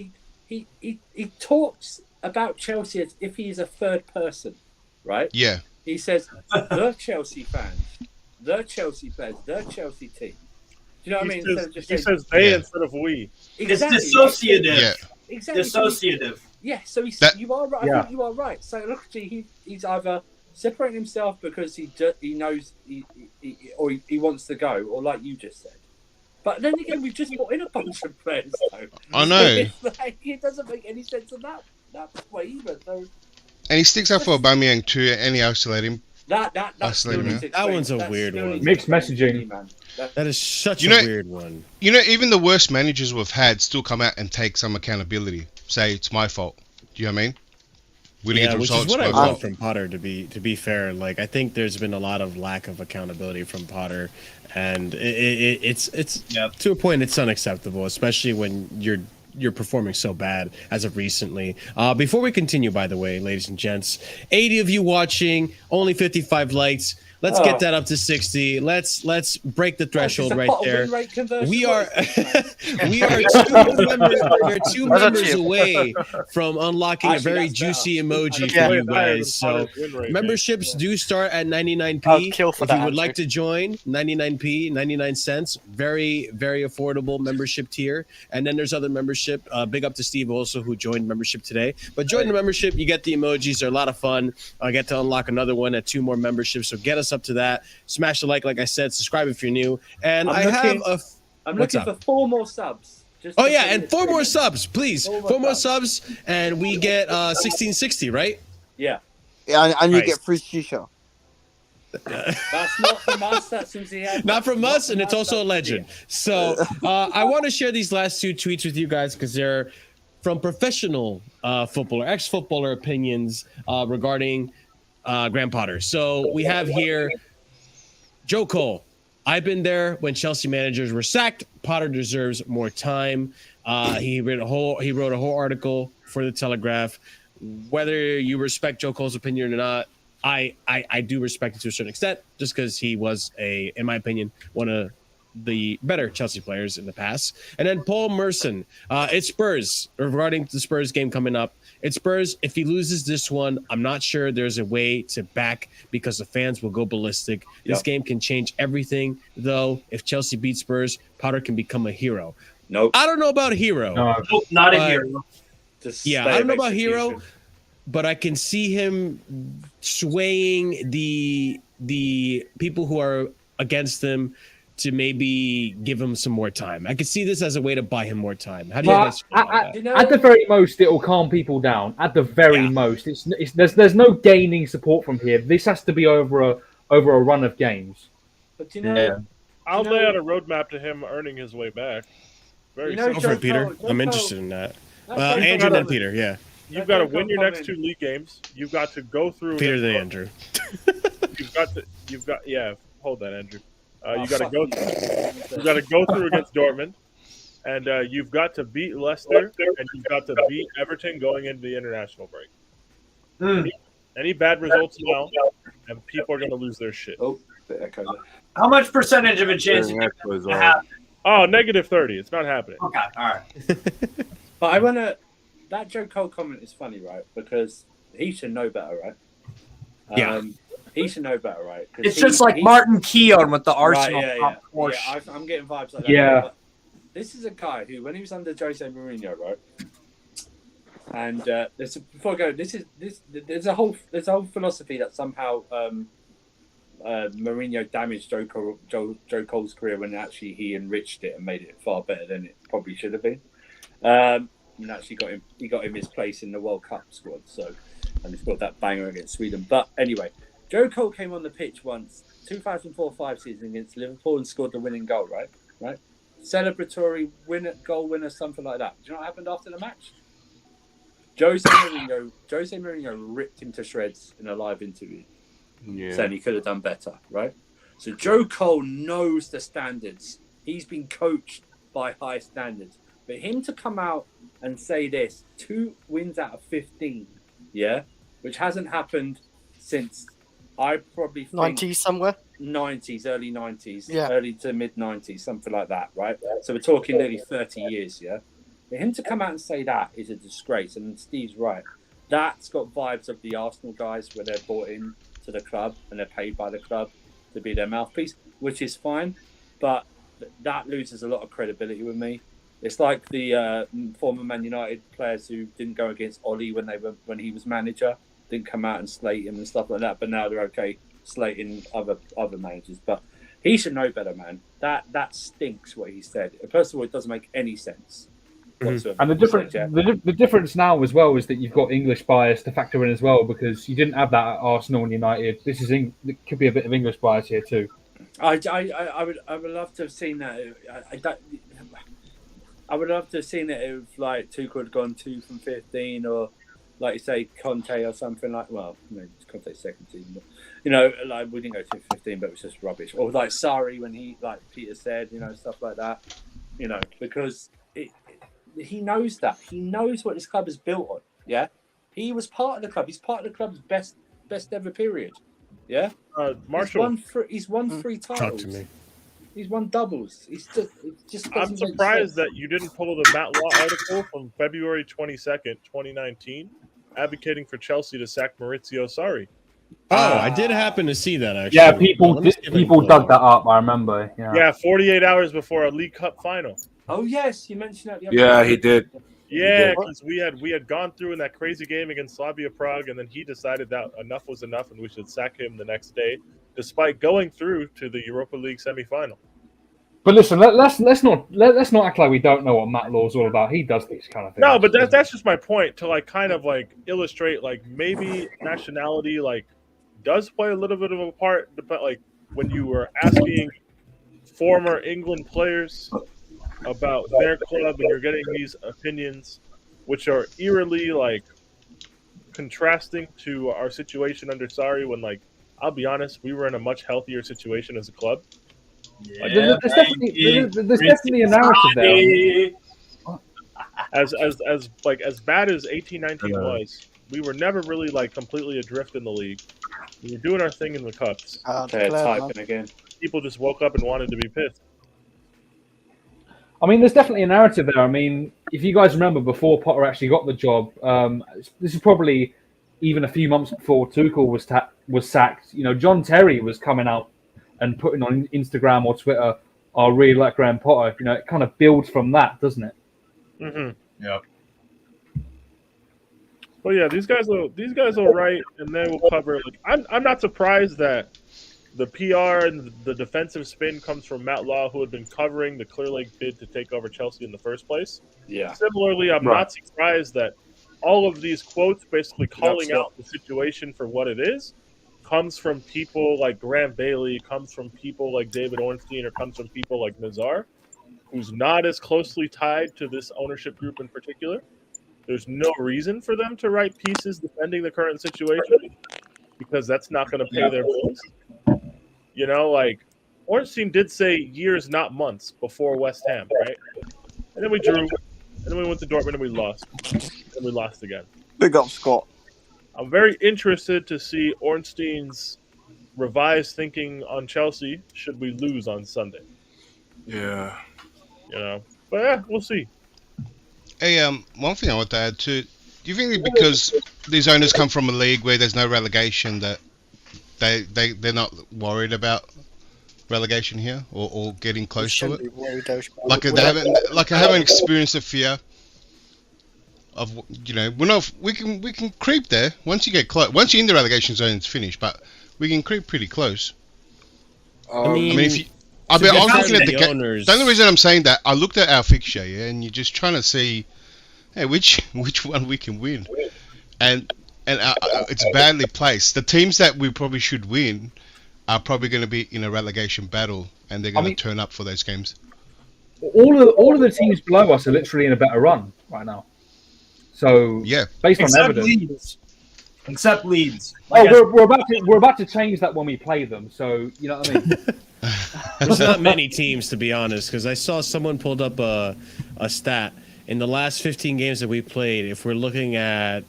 he talks about Chelsea as if he is a third person, right? Yeah. He says the Chelsea fans, the Chelsea players, the Chelsea team. Do you know what I mean? He says they instead of we. Exactly. It's dissociative. Yeah. Exactly. Dissociative. Yeah, so you are right. I think you are right. So literally, he's either separating himself because he knows he wants to go, or like you just said. But then again, we've just brought in a bunch of players, though. I know. It's like, it doesn't make any sense in that way either. So, and he sticks up for Aubameyang too, and he isolates him. That one's a weird one. Mixed messaging. That is such a weird one. Even the worst managers we've had still come out and take some accountability. Say it's my fault. Do you know what I mean? Which is what I want from Potter. To be fair, like I think there's been a lot of lack of accountability from Potter, and it's to a point it's unacceptable, especially when you're performing so bad as of recently. Before we continue, by the way, ladies and gents, 80 of you watching, only 55 likes. Let's get that up to 60. Let's break the threshold right there. We are two members away from unlocking a very juicy emoji for you guys. So memberships do start at 99p. If you would like to join, 99p, 99 cents. Very, very affordable membership tier. And then there's other membership. Big up to Steve also, who joined membership today. But join the membership, you get the emojis. They're a lot of fun. I get to unlock another one at 2 more memberships. So get us up to that. Smash the like I said. Subscribe if you're new. And I'm looking for 4 more subs. And 4 more subs, please. 4 more subs, and we get 1660, right? Yeah. Yeah, and you get free shisha. That's not from us. That's from Ziad. Not from us, and it's also a legend. So I want to share these last 2 tweets with you guys because they're from professional footballer, ex-footballer opinions regarding Graham Potter. So we have here Joe Cole. I've been there when Chelsea managers were sacked. Potter deserves more time. He wrote a whole article for the Telegraph. Whether you respect Joe Cole's opinion or not, I do respect it to a certain extent, just because he was in my opinion, one of the better Chelsea players in the past. And then Paul Merson, it's Spurs, regarding the Spurs game coming up. It's Spurs. If he loses this one, I'm not sure there's a way to back because the fans will go ballistic. This game can change everything, though. If Chelsea beats Spurs, Potter can become a hero. Nope. I don't know about a hero. Nope, not a hero. Yeah, I don't know about Hero, but I can see him swaying the people who are against him to maybe give him some more time. I could see this as a way to buy him more time. How do you guys feel about that? At the very most, it will calm people down. At the very most, there's no gaining support from here. This has to be over a run of games. But you know, I'll lay out a roadmap to him earning his way back. Very Go for it, Peter. I'm interested in that. Andrew, then Peter. Yeah. You've got to win your next 2 league games. You've got to go through. Peter, then Andrew. Yeah. Hold that, Andrew. You got to go. You got to go through against Dortmund, and you've got to beat Leicester, and you've got to beat Everton going into the international break. Any bad results now, and people are going to lose their shit. How much percentage of a chance you think to happen? Oh, -30. It's not happening. Okay, all right. But I want to. That Joe Cole comment is funny, right? Because he should know better, right? Yeah. He should know better, right? It's just like Martin Keown with the Arsenal. I'm getting vibes like that. Yeah. But this is a guy who, when he was under Jose Mourinho, right? And before I go, there's a whole philosophy that somehow Mourinho damaged Joe Cole's career when actually he enriched it and made it far better than it probably should have been. And actually got him his place in the World Cup squad. So, and he scored that banger against Sweden. But anyway, Joe Cole came on the pitch once, 2004-05 season against Liverpool, and scored the winning goal. Right, celebratory goal winner, something like that. Do you know what happened after the match? Jose Mourinho ripped him to shreds in a live interview, saying he could have done better. Right. So Joe Cole knows the standards. He's been coached by high standards. But him to come out and say this, 2 wins out of 15, which hasn't happened since I probably think 90s somewhere? 90s, early 90s, Yeah. early to mid 90s, something like that, right? So we're talking nearly 30 years, For him to come out and say that is a disgrace, and Steve's right. That's got vibes of the Arsenal guys where they're brought in to the club and they're paid by the club to be their mouthpiece, which is fine, but that loses a lot of credibility with me. It's like the former Man United players who didn't go against Ollie when he was manager, didn't come out and slate him and stuff like that. But now they're okay slating other managers. But he should know better, man. That stinks what he said. First of all, it doesn't make any sense whatsoever. And the difference now as well is that you've got English bias to factor in as well, because you didn't have that at Arsenal and United. It could be a bit of English bias here too. I would love to have seen that. I would love to have seen it if like Tuchel had gone 2 from 15, or like you say Conte or something like. Well, maybe it's Conte's second season, but like we didn't go 2 from 15, but it was just rubbish. Or like Sarri when he, like Peter said, stuff like that. Because he knows that. He knows what this club is built on. Yeah, he was part of the club. He's part of the club's best ever period. Yeah, Marshall. He's won 3 titles. Talk to me. He's won doubles. I'm surprised that you didn't pull the Matt Law article from February 22nd, 2019, advocating for Chelsea to sack Maurizio Sarri. Oh, I did happen to see that, actually. Yeah, people dug that up, I remember. Yeah, 48 hours before a League Cup final. Oh, yes, you mentioned that the other Yeah, day. he did. Yeah, because we had gone through in that crazy game against Slavia Prague, and then he decided that enough was enough and we should sack him the next day, despite going through to the Europa League semi-final. But listen, let's not act like we don't know what Matt Law's all about. He does these kind of things. No, but that's just my point, to kind of illustrate maybe nationality does play a little bit of a part, but when you were asking former England players about their club and you're getting these opinions which are eerily contrasting to our situation under Sarri, when I'll be honest, we were in a much healthier situation as a club. There's definitely a narrative there. As bad as 18-19 was, we were never really completely adrift in the league. We were doing our thing in the cups. Typing again. People just woke up and wanted to be pissed. I mean, there's definitely a narrative there. I mean, if you guys remember, before Potter actually got the job, this is probably even a few months before Tuchel was sacked. John Terry was coming out and putting on Instagram or Twitter, "I really like Graham Potter." It kind of builds from that, doesn't it? Mm-hmm. Yeah. But yeah, these guys will write, and they will cover. Like, I'm not surprised that the PR and the defensive spin comes from Matt Law, who had been covering the Clear Lake bid to take over Chelsea in the first place. Yeah. Similarly, I'm not surprised that all of these quotes basically calling out the situation for what it is comes from people like Grant Bailey, comes from people like David Ornstein, or comes from people like Nazar, who's not as closely tied to this ownership group in particular. There's no reason for them to write pieces defending the current situation because that's not going to pay their bills. You know, like, Ornstein did say years, not months, before West Ham, right? And then we drew, and then we went to Dortmund and we lost. And we lost again. Big up, Scott. I'm very interested to see Ornstein's revised thinking on Chelsea should we lose on Sunday. Yeah. You know, but yeah, we'll see. Hey, one thing I want to add too. Do you think that because these owners come from a league where there's no relegation that they're not worried about relegation here or getting close to it? Like they haven't experienced the fear of, you know, we can creep there once you get close. Once you're in the relegation zone, it's finished. But we can creep pretty close. I mean, if you, I was looking at the owners. The only reason I'm saying that, I looked at our fixture, yeah, and you're just trying to see, hey, which one we can win, and it's badly placed. The teams that we probably should win are probably going to be in a relegation battle, and they're going to turn up for those games. All of the teams below us are literally in a better run right now. So yeah, based on evidence, except Leeds. We're about to change that when we play them. So you know what I mean. There's not many teams, to be honest, because I saw someone pulled up a stat in the last 15 games that we played. If we're looking at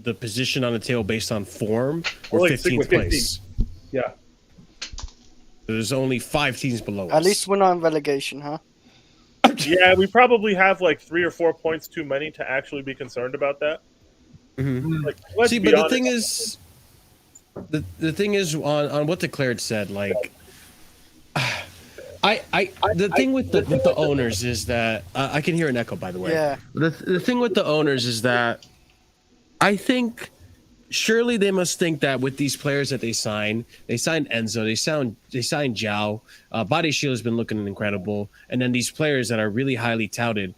the position on the table based on form, we're like 15th place. Yeah. There's only 5 teams below us. At least we're not in relegation, huh? Yeah, we probably have like 3 or 4 points too many to actually be concerned about that. Mm-hmm. Like, let's See, be but honest. the thing is on what Declared said, like, the thing with the owners is that I can hear an echo, by the way. Yeah. The thing with the owners is that I think surely they must think that with these players that they signed Enzo, they signed Zhao, Body Shield has been looking incredible, and then these players that are really highly touted,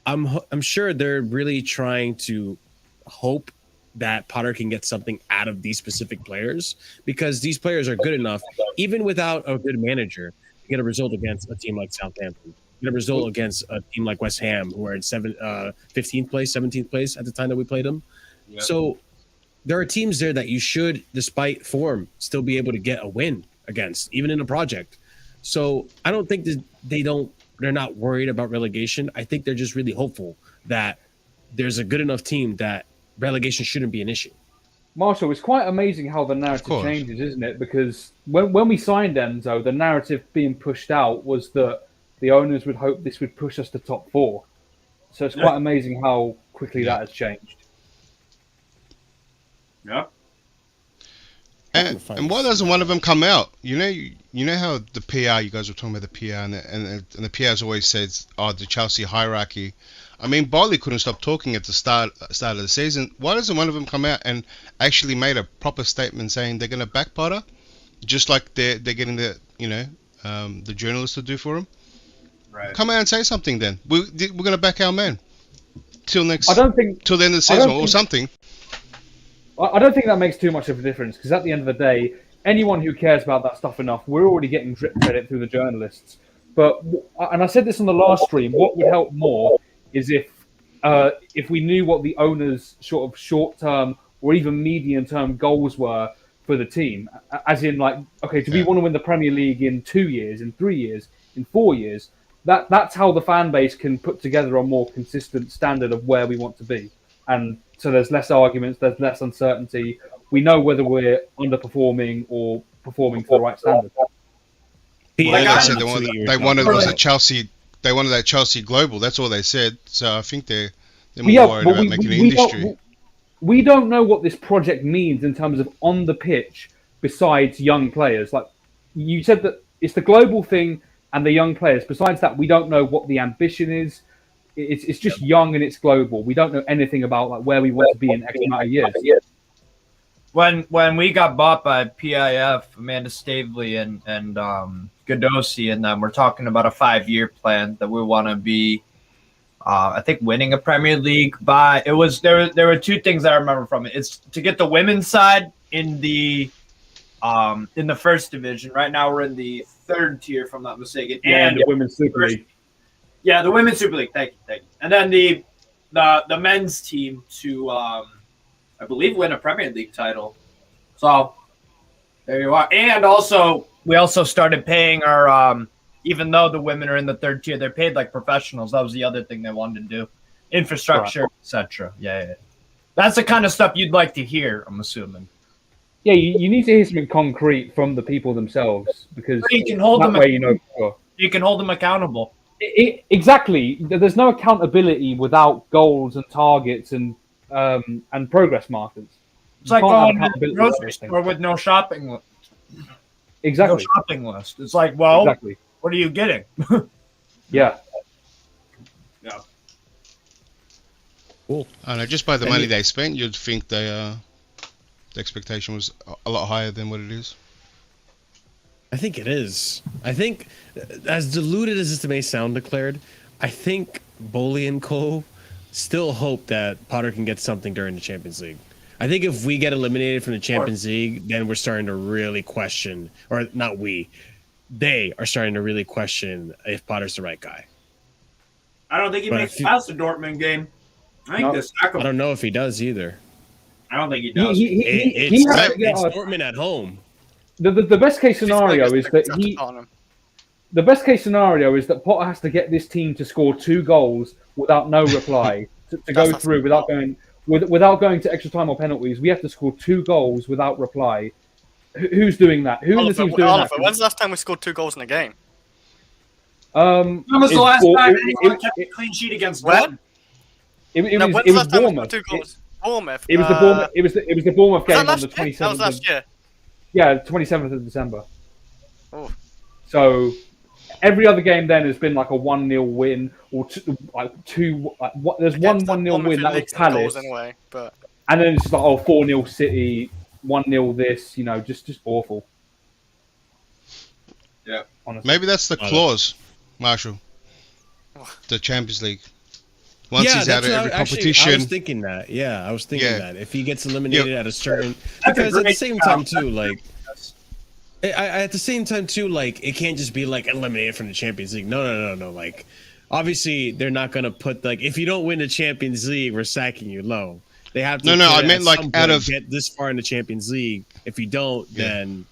I'm sure they're really trying to hope that Potter can get something out of these specific players, because these players are good enough, even without a good manager, to get a result against a team like Southampton, get a result against a team like West Ham, who are in 15th place, 17th place at the time that we played them. Yeah. So there are teams there that you should, despite form, still be able to get a win against, even in a project. So I don't think that they're not worried about relegation. I think they're just really hopeful that there's a good enough team that relegation shouldn't be an issue. Marshall, it's quite amazing how the narrative changes, isn't it? Because when we signed Enzo, the narrative being pushed out was that the owners would hope this would push us to top 4. So it's quite amazing how quickly that has changed. Yeah. And why doesn't one of them come out? You know how the PR, you guys were talking about the PR, and the PR's always says, the Chelsea hierarchy. I mean, Barley couldn't stop talking at the start of the season. Why doesn't one of them come out and actually made a proper statement saying they're going to back Potter, just like they're getting the journalists to do for them? Right. Come out and say something then. We're going to back our man till the end of the season or something. I don't think that makes too much of a difference, because at the end of the day, anyone who cares about that stuff enough, we're already getting drip credit through the journalists. But, and I said this on the last stream, what would help more is if we knew what the owners' sort of short-term or even medium-term goals were for the team. As in, like, okay, do we want to win the Premier League in 2 years, in 3 years, in 4 years? That's how the fan base can put together a more consistent standard of where we want to be. And so there's less arguments, there's less uncertainty. We know whether we're underperforming or performing to the right standard. They wanted a Chelsea. They wanted that Chelsea global. That's all they said. So I think they're more worried about making an industry. We don't know what this project means in terms of on the pitch. Besides young players, like you said, that it's the global thing and the young players. Besides that, we don't know what the ambition is. it's just young and it's global. We don't know anything about like where we want to be in X amount of years. When we got bought by PIF, Amanda Stavely and Godosi and them, we're talking about a 5-year plan that we want to be, I think, winning a Premier League by. It was there were two things I remember from it. It's to get the women's side in the first division. Right now we're in the 3rd tier, if I'm not mistaken. And the Women's Super League. Yeah, the Women's Super League. Thank you. And then the men's team to, I believe, win a Premier League title. So there you are. And also, we also started paying our, even though the women are in the 3rd tier, they're paid like professionals. That was the other thing they wanted to do. Infrastructure, etc. Yeah. That's the kind of stuff you'd like to hear, I'm assuming. Yeah, you need to hear something concrete from the people themselves, because you can hold them. Way, you know, you can hold them accountable. Exactly. There's no accountability without goals and targets and progress markers. It's like going to the grocery store with no shopping list. Exactly. No shopping list. It's like, well, exactly. What are you getting? Yeah. Cool. I know, just by the money they spent, you'd think the expectation was a lot higher than what it is. I think it is. I think, as deluded as this may sound, declared, I think Bowley and Co. still hope that Potter can get something during the Champions League. I think if we get eliminated from the Champions League, then we're starting to really question, or not we, they are starting to really question if Potter's the right guy. I don't think he makes it past the Dortmund game. I think I don't know if he does either. I don't think he does. It's Dortmund at home. The best case scenario is that the best case scenario is that Potter has to get this team to score 2 goals without no reply to go through without going to extra time or penalties. We have to score 2 goals without reply. Who's doing that? Who in the team's doing that? When's the last time we scored 2 goals in a game? When was the last time anyone kept a clean sheet against Dortmund? It was Bournemouth. Bournemouth. It was the Bournemouth game on the 27th. That was last year. Yeah, 27th of December. Oh. So every other game then has been like a 1-0 win or there's one 1-0 win that was Palace. Anyway, but... And then it's just like 4-0 City, 1-0 this, just awful. Yeah. Honestly. Maybe that's the clause, Marshall. The Champions League. Once he's out of every competition. I was thinking that. Yeah, I was thinking that. If he gets eliminated at a certain... Because at the same time, too, it can't just be, eliminated from the Champions League. No. Like, obviously, they're not going to put, if you don't win the Champions League, we're sacking you low. They have to... I meant, get this far in the Champions League. If you don't, then...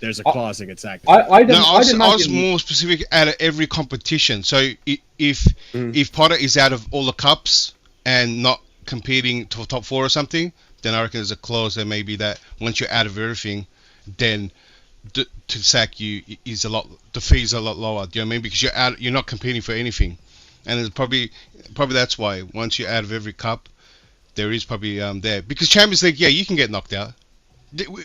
There's a clause that gets sacked. I was more specific out of every competition. So if Potter is out of all the cups and not competing to top 4 or something, then I reckon there's a clause there maybe that once you're out of everything, then to sack you is the fees are a lot lower. Do you know what I mean? Because you're not competing for anything, and it's probably that's why once you're out of every cup, there is probably there because Champions League, you can get knocked out.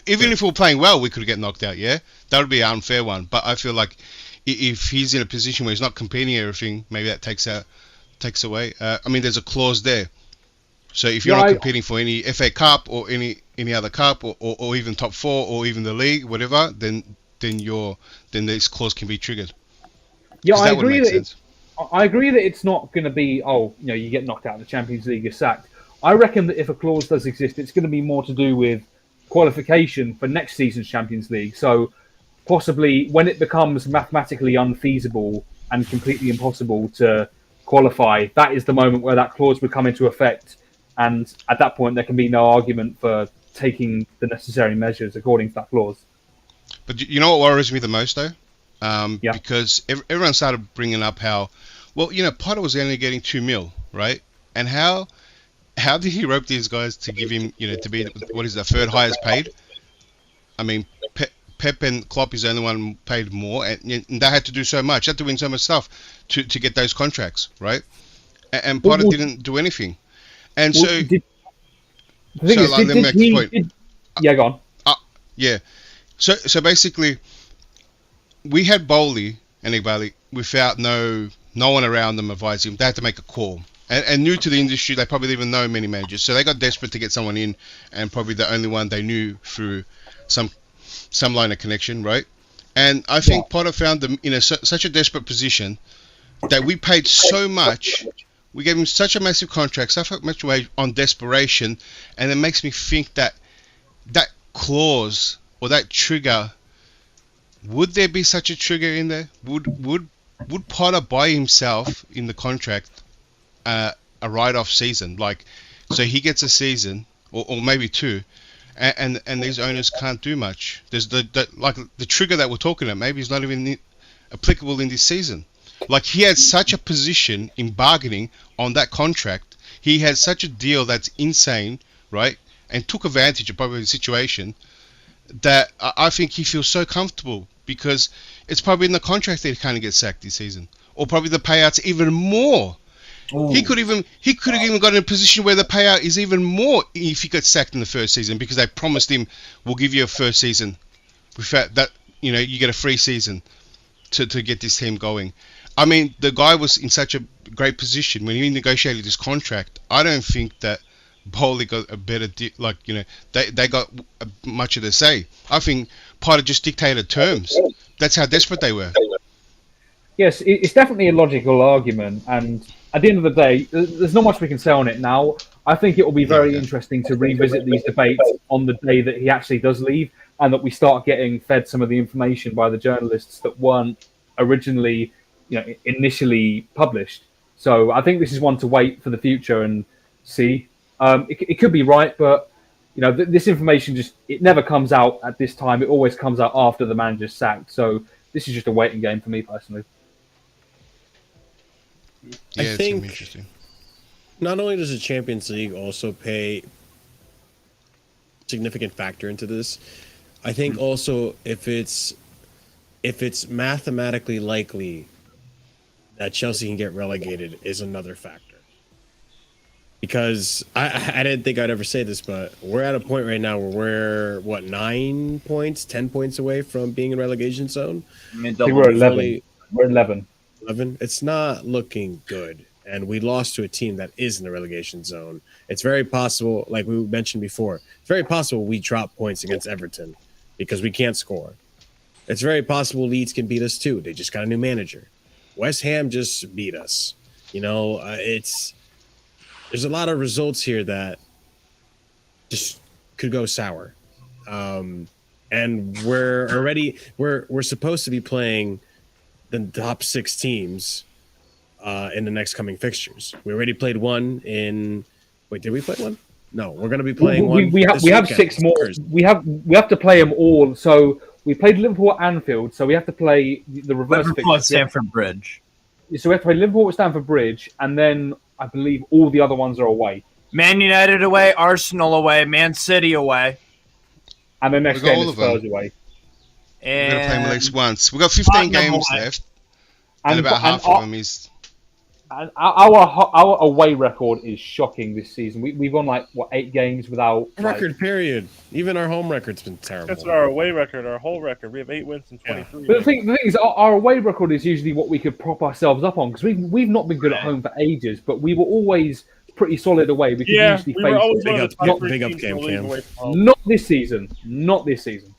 Even if we were playing well, we could get knocked out. Yeah, that would be an unfair one. But I feel like if he's in a position where he's not competing everything, maybe that takes away. I mean, there's a clause there. So if you're not competing for any FA Cup or any other cup or even top 4 or even the league, whatever, then this clause can be triggered. Yeah, I agree that it's not going to be you get knocked out of the Champions League, you're sacked. I reckon that if a clause does exist, it's going to be more to do with qualification for next season's Champions League. So possibly when it becomes mathematically unfeasible and completely impossible to qualify, that is the moment where that clause would come into effect. And at that point, there can be no argument for taking the necessary measures according to that clause. But you know what worries me the most, though? Because everyone started bringing up how, Potter was only getting 2 mil, right? And how did he rope these guys to give him, to be, what is the 3rd highest paid? I mean, Pep and Klopp is the only one paid more, and they had to do so much, had to win so much stuff to get those contracts, right? And Potter didn't do anything. And go on. So basically, we had Bowley and Igbali without no No one around them advised him. They had to make a call. And new to the industry, they probably didn't even know many managers. So they got desperate to get someone in, and probably the only one they knew through some line of connection, right? And I think Potter found them in such a desperate position that we paid so much. We gave him such a massive contract, such much wage on desperation, and it makes me think that clause or that trigger, would there be such a trigger in there? Would Potter buy himself in the contract a write-off season, like, so he gets a season or maybe two, and these owners can't do much? There's the trigger that we're talking about. Maybe it's not even applicable in this season. Like, he had such a position in bargaining on that contract. He had such a deal that's insane, right? And took advantage of probably the situation that I think he feels so comfortable, because it's probably in the contract that he kind of gets sacked this season, or probably the payouts even more. Ooh. He could have even got in a position where the payout is even more if he gets sacked in the first season, because they promised him, we'll give you a first season. Without that, you get a free season to get this team going. I mean, the guy was in such a great position when he negotiated this contract. I don't think that Bowley got a better deal. They got much of the say. I think Potter just dictated terms. That's how desperate they were. Yes, it's definitely a logical argument, and at the end of the day, there's not much we can say on it now. I think it will be very interesting to revisit these debates on the day that he actually does leave, and that we start getting fed some of the information by the journalists that weren't originally, initially published. So I think this is one to wait for the future and see. It could be right, but this information it never comes out at this time. It always comes out after the manager's sacked. So this is just a waiting game for me personally. Yeah, I think interesting. Not only does the Champions League also play a significant factor into this, I think also if it's mathematically likely that Chelsea can get relegated is another factor. Because I didn't think I'd ever say this, but we're at a point right now where we're 9 points, 10 points away from being in relegation zone. We're 11. We're 11. 11. It's not looking good, and we lost to a team that is in the relegation zone. It's very possible, like we mentioned before, it's very possible we drop points against Everton because we can't score. It's very possible Leeds can beat us too. They just got a new manager. West Ham just beat us. There's a lot of results here that just could go sour. And we're supposed to be playing the top 6 teams in the next coming fixtures. We already played one in. Wait, did we play one? No, we're going to be playing one. We have 6 more. We have to play them all. So we played Liverpool at Anfield. So we have to play the reverse. Liverpool at Stamford Bridge. So we have to play Liverpool at Stamford Bridge, and then I believe all the other ones are away. Man United away, Arsenal away, Man City away, and the next game is Spurs away. We're going to play them at least once. We've got 15 games left, and about half of them is... And our away record is shocking this season. We've won 8 games without record period. Even our home record's been terrible. That's our away record, our whole record. We have 8 wins in 23. Yeah. But the thing is, our away record is usually what we could prop ourselves up on, because we've not been good at home for ages, but we were always pretty solid away. We could usually face always big up Cam. Not this season. Not this season.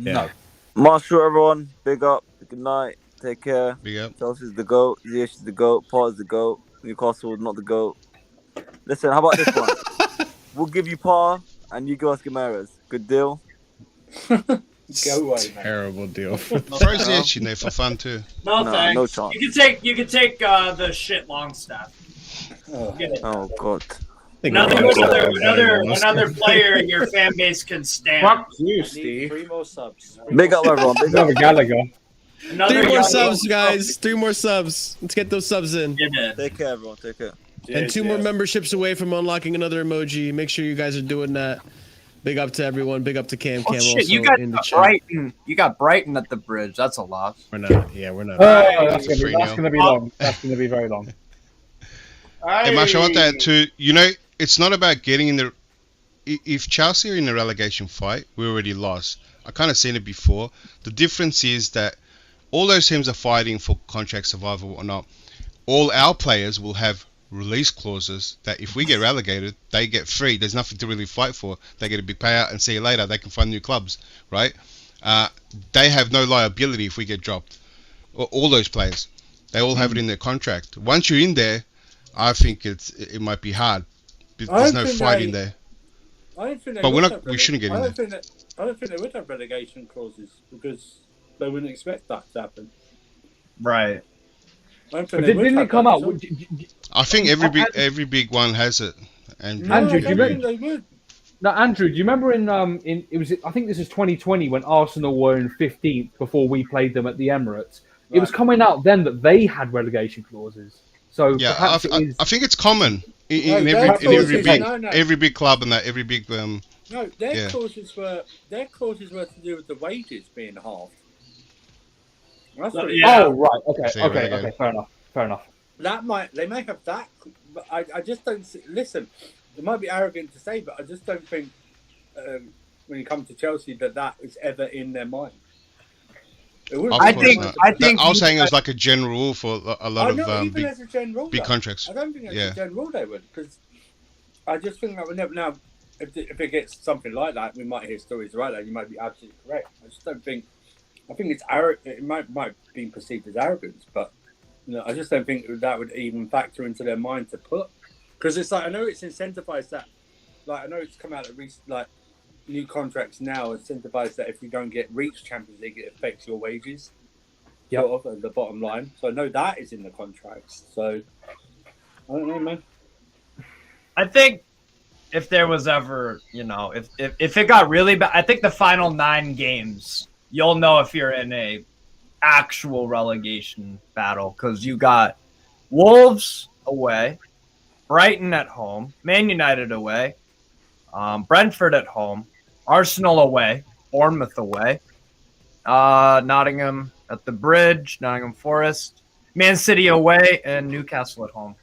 Yeah. No. Marshall, everyone. Big up. Good night. Take care. Big up. Chelsea's the GOAT. Ziyech is the GOAT. Potter's the GOAT. Newcastle not the GOAT. Listen, how about this one? We'll give you Potter and you give us Guimaraes. Good deal? Go away, man. Terrible deal. Throw Ziyech in there for fun too. No, thanks. No chance. You can take the shit Longstaff. Oh God. Another player in your fan base can stand. Fuck you, Steve. 3 more subs. Big up, everyone. Big up. Gallagher. 3 more subs, guys. 3 more subs. Let's get those subs in. Take care, everyone. Take care. And 2 more memberships away from unlocking another emoji. Make sure you guys are doing that. Big up to everyone. Big up to Cam. Oh, Cam shit. also You got in the chat. Brighton. You got Brighton at the bridge. That's a loss. We're not. Yeah, we're not. That's going to be long. That's going to be very long. Hey, Marshall, I want that too. It's not about getting in the... If Chelsea are in a relegation fight, we already lost. I kind of seen it before. The difference is that all those teams are fighting for contract survival or whatnot. All our players will have release clauses that if we get relegated, they get free. There's nothing to really fight for. They get a big payout and see you later. They can find new clubs, right? They have no liability if we get dropped. All those players, they all have it in their contract. Once you're in there, I think it might be hard. There's no fight in there. I don't think But we shouldn't get in there. I don't think they would have relegation clauses because they wouldn't expect that to happen. Right. Didn't it come out? I think every big one has it. And Andrew, do you remember? They would. No, Andrew, do you remember in it was, I think this is 2020 when Arsenal were in 15th before we played them at the Emirates. Right. It was coming out then that they had relegation clauses. So yeah, perhaps I think it's common in every big club and that every big No, their clauses were to do with the wages being halved. That's what Oh right, okay, fair enough. They may have that, but I just don't see, listen. It might be arrogant to say, but I just don't think when you come to Chelsea that is ever in their mind. I was saying it was like a general rule for a lot of big contracts. I don't think as a general rule they would, because I just think that we never. Now, if it gets something like that, we might hear stories like that. You might be absolutely correct. I just don't think. I think it's arrogant. It might be perceived as arrogance, but I just don't think that would even factor into their mind to put. Because it's like, I know it's incentivized that, like, I know it's come out of like new contracts now incentivized that if you don't reach Champions League, it affects your wages. Sort of at the bottom line. So I know that is in the contracts. So I don't know, man. I think if there was ever, if it got really bad, I think the final 9 games, you'll know if you're in a actual relegation battle because you got Wolves away, Brighton at home, Man United away, Brentford at home, Arsenal away, Bournemouth away, Nottingham at the Bridge, Nottingham Forest, Man City away, and Newcastle at home.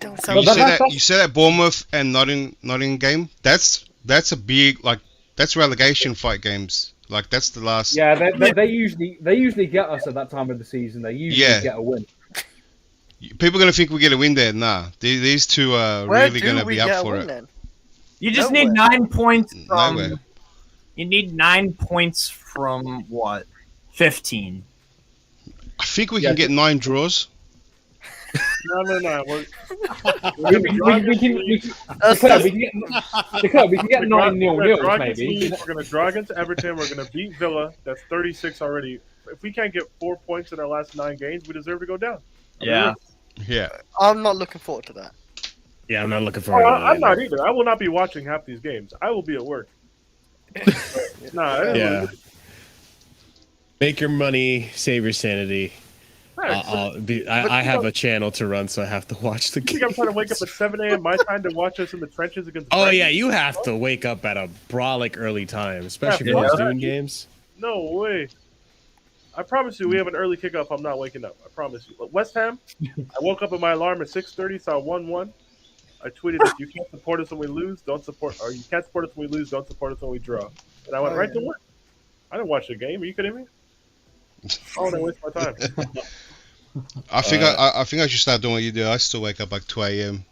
You say that Bournemouth and Nottingham game. That's a big that's relegation fight games. Like that's the last. Yeah, they usually get us at that time of the season. They usually get a win. People are going to think we get a win there. Nah, these two are really going to be up for it. Then? You just need 9 points from... You need 9 points from, 15? I think we can get 9 draws. No. We can get 9-0 maybe. We're going to draw against Everton. We're going to beat Villa. That's 36 already. If we can't get 4 points in our last 9 games, we deserve to go down. Yeah. I'm not looking forward to that. Yeah, I'm not looking forward to that. I'm not either. I will not be watching half these games. I will be at work. Make your money, save your sanity. I have a channel to run, so I have to watch the game. I'm trying to wake up at 7 a.m. my time to watch us in the trenches against. Oh yeah, you have to wake up at a brolic early time, especially for those doing games. No way. I promise you, we have an early kickoff. I'm not waking up. I promise you. West Ham. I woke up at my alarm at 6:30. Saw 1-1. I tweeted, "If you can't support us when we lose, don't support. Or you can't support us when we lose, don't support us when we draw." And I went right to work. I didn't watch the game. Are you kidding me? Oh, I waste my time. I think I should start doing what you do. I still wake up like 2 a.m.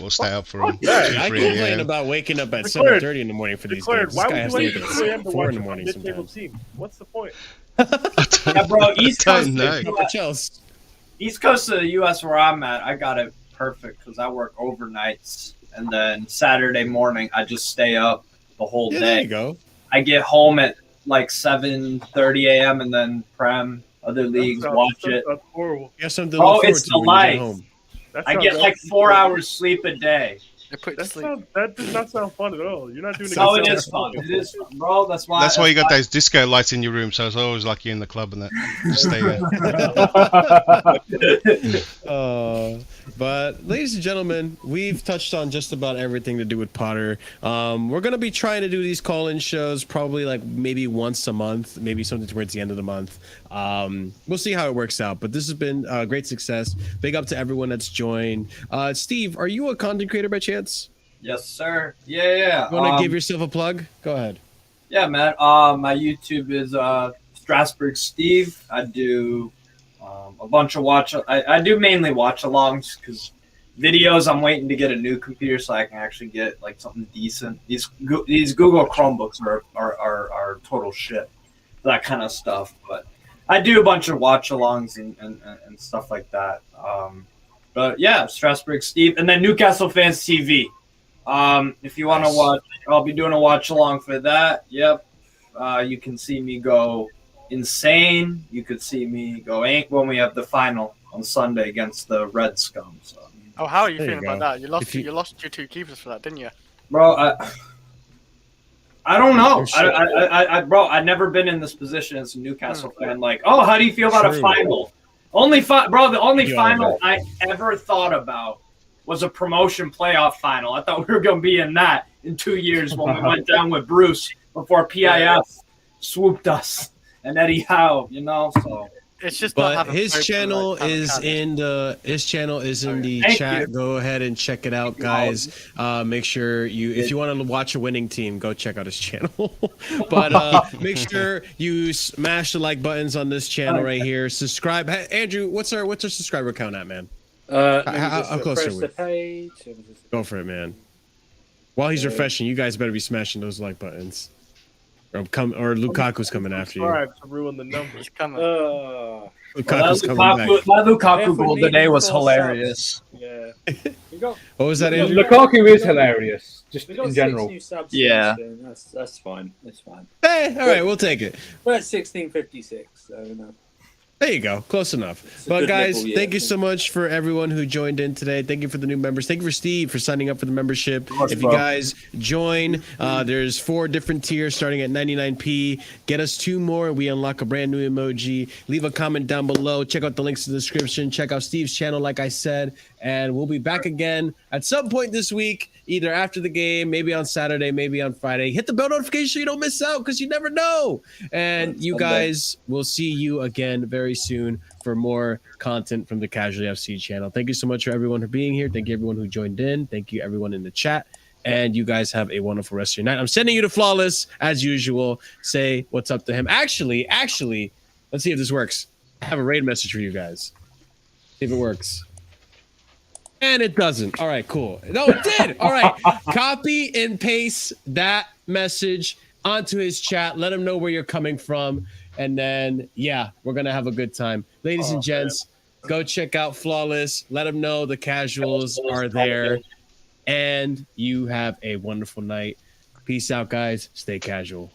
We'll stay up for 2, 3 I complain about waking up at 7:30 in the morning for these games. Why This guy has would to you wake wake up up at 2 a.m. to 4 watch in the a morning mid-table sometimes. team? What's the point? Yeah, bro. East Coast of the U.S. where I'm at, I got it perfect because I work overnights, and then Saturday morning I just stay up the whole day. There you go. I get home at like 7:30 a.m. and then prem other leagues, watch it. That's horrible. You have something to look forward to when you get home. I get like 4 hours sleep a day. That does not sound fun at all. You're not doing it. Oh, it is fun. It is fun, bro. That's why you got those disco lights in your room, so it's always like you're in the club and that. Just stay there. But ladies and gentlemen, we've touched on just about everything to do with Potter. We're gonna be trying to do these call-in shows probably like maybe once a month, maybe something towards the end of the month. We'll see how it works out, but this has been a great success. Big up to everyone that's joined. Steve, are you a content creator by chance? Yes, sir. Yeah. You want to give yourself a plug? Go ahead. Yeah, man. My YouTube is Strasbourg Steve. I do A bunch of I do mainly watch-alongs because videos I'm waiting to get a new computer so I can actually get like something decent. These Google Chromebooks are total shit, that kind of stuff. But I do a bunch of watch-alongs and stuff like that. But yeah, Strasbourg Steve, and then Newcastle Fans TV. If you want to watch, I'll be doing a watch-along for that. Yep. You can see me go insane. You could see me go ink when we have the final on Sunday against the Red Scum. So. Oh, how are you There you feeling about go. that? You lost your 2 keepers for that, didn't you? Bro, I don't know. Sure. Bro, I've never been in this position as a Newcastle fan. Like, oh, how do you feel about a True. final? The only Yeah. final I ever thought about was a promotion playoff final. I thought we were going to be in that in 2 years when we went down with Bruce before PIF swooped us and Eddie Howe, So It's just not But having his hope for, channel like, is Southampton. in the Thank chat. you. Go ahead and check it out, guys. Make sure if you want to watch a winning team, go check out his channel. But make sure you smash the like buttons on this channel right here. Subscribe. Hey, Andrew, what's our subscriber count at, man? How close are we? The page. Go for it, man. While he's refreshing, you guys better be smashing those like buttons. Or Lukaku's coming after you. Sorry to ruin the numbers. He's coming. Lukaku's coming back. My Lukaku Therefore, goal today needing was 4 hilarious. subs. Yeah. We got What was that, We got- Andrew? Lukaku is hilarious, just we got in 6 general. new subs. Yeah. soon. That's fine. That's fine. Hey, all right, we'll take it. We're at 1656. So no. There you go. Close enough. It's a But good guys, level, yeah. thank you so much for everyone who joined in today. Thank you for the new members. Thank you for Steve for signing up for the membership. course, If you bro. guys join, there's 4 different tiers starting at 99p. Get us 2 more. We unlock a brand new emoji. Leave a comment down below. Check out the links in the description. Check out Steve's channel, like I said. And we'll be back again at some point this week, either after the game, maybe on Saturday, maybe on Friday. Hit the bell notification so you don't miss out because you never know. And you guys, will see you again very soon for more content from the Casually FC channel. Thank you so much for everyone for being here. Thank you everyone who joined in. Thank you everyone in the chat. And you guys have a wonderful rest of your night. I'm sending you to Flawless as usual. Say what's up to him. Actually, let's see if this works. I have a raid message for you guys. See if it works. And it doesn't. All right, cool. No, it did. All right. Copy and paste that message onto his chat. Let him know where you're coming from. And then, yeah, we're going to have a good time. Ladies and gents, go check out Flawless. Let them know the casuals are there. And you have a wonderful night. Peace out, guys. Stay casual.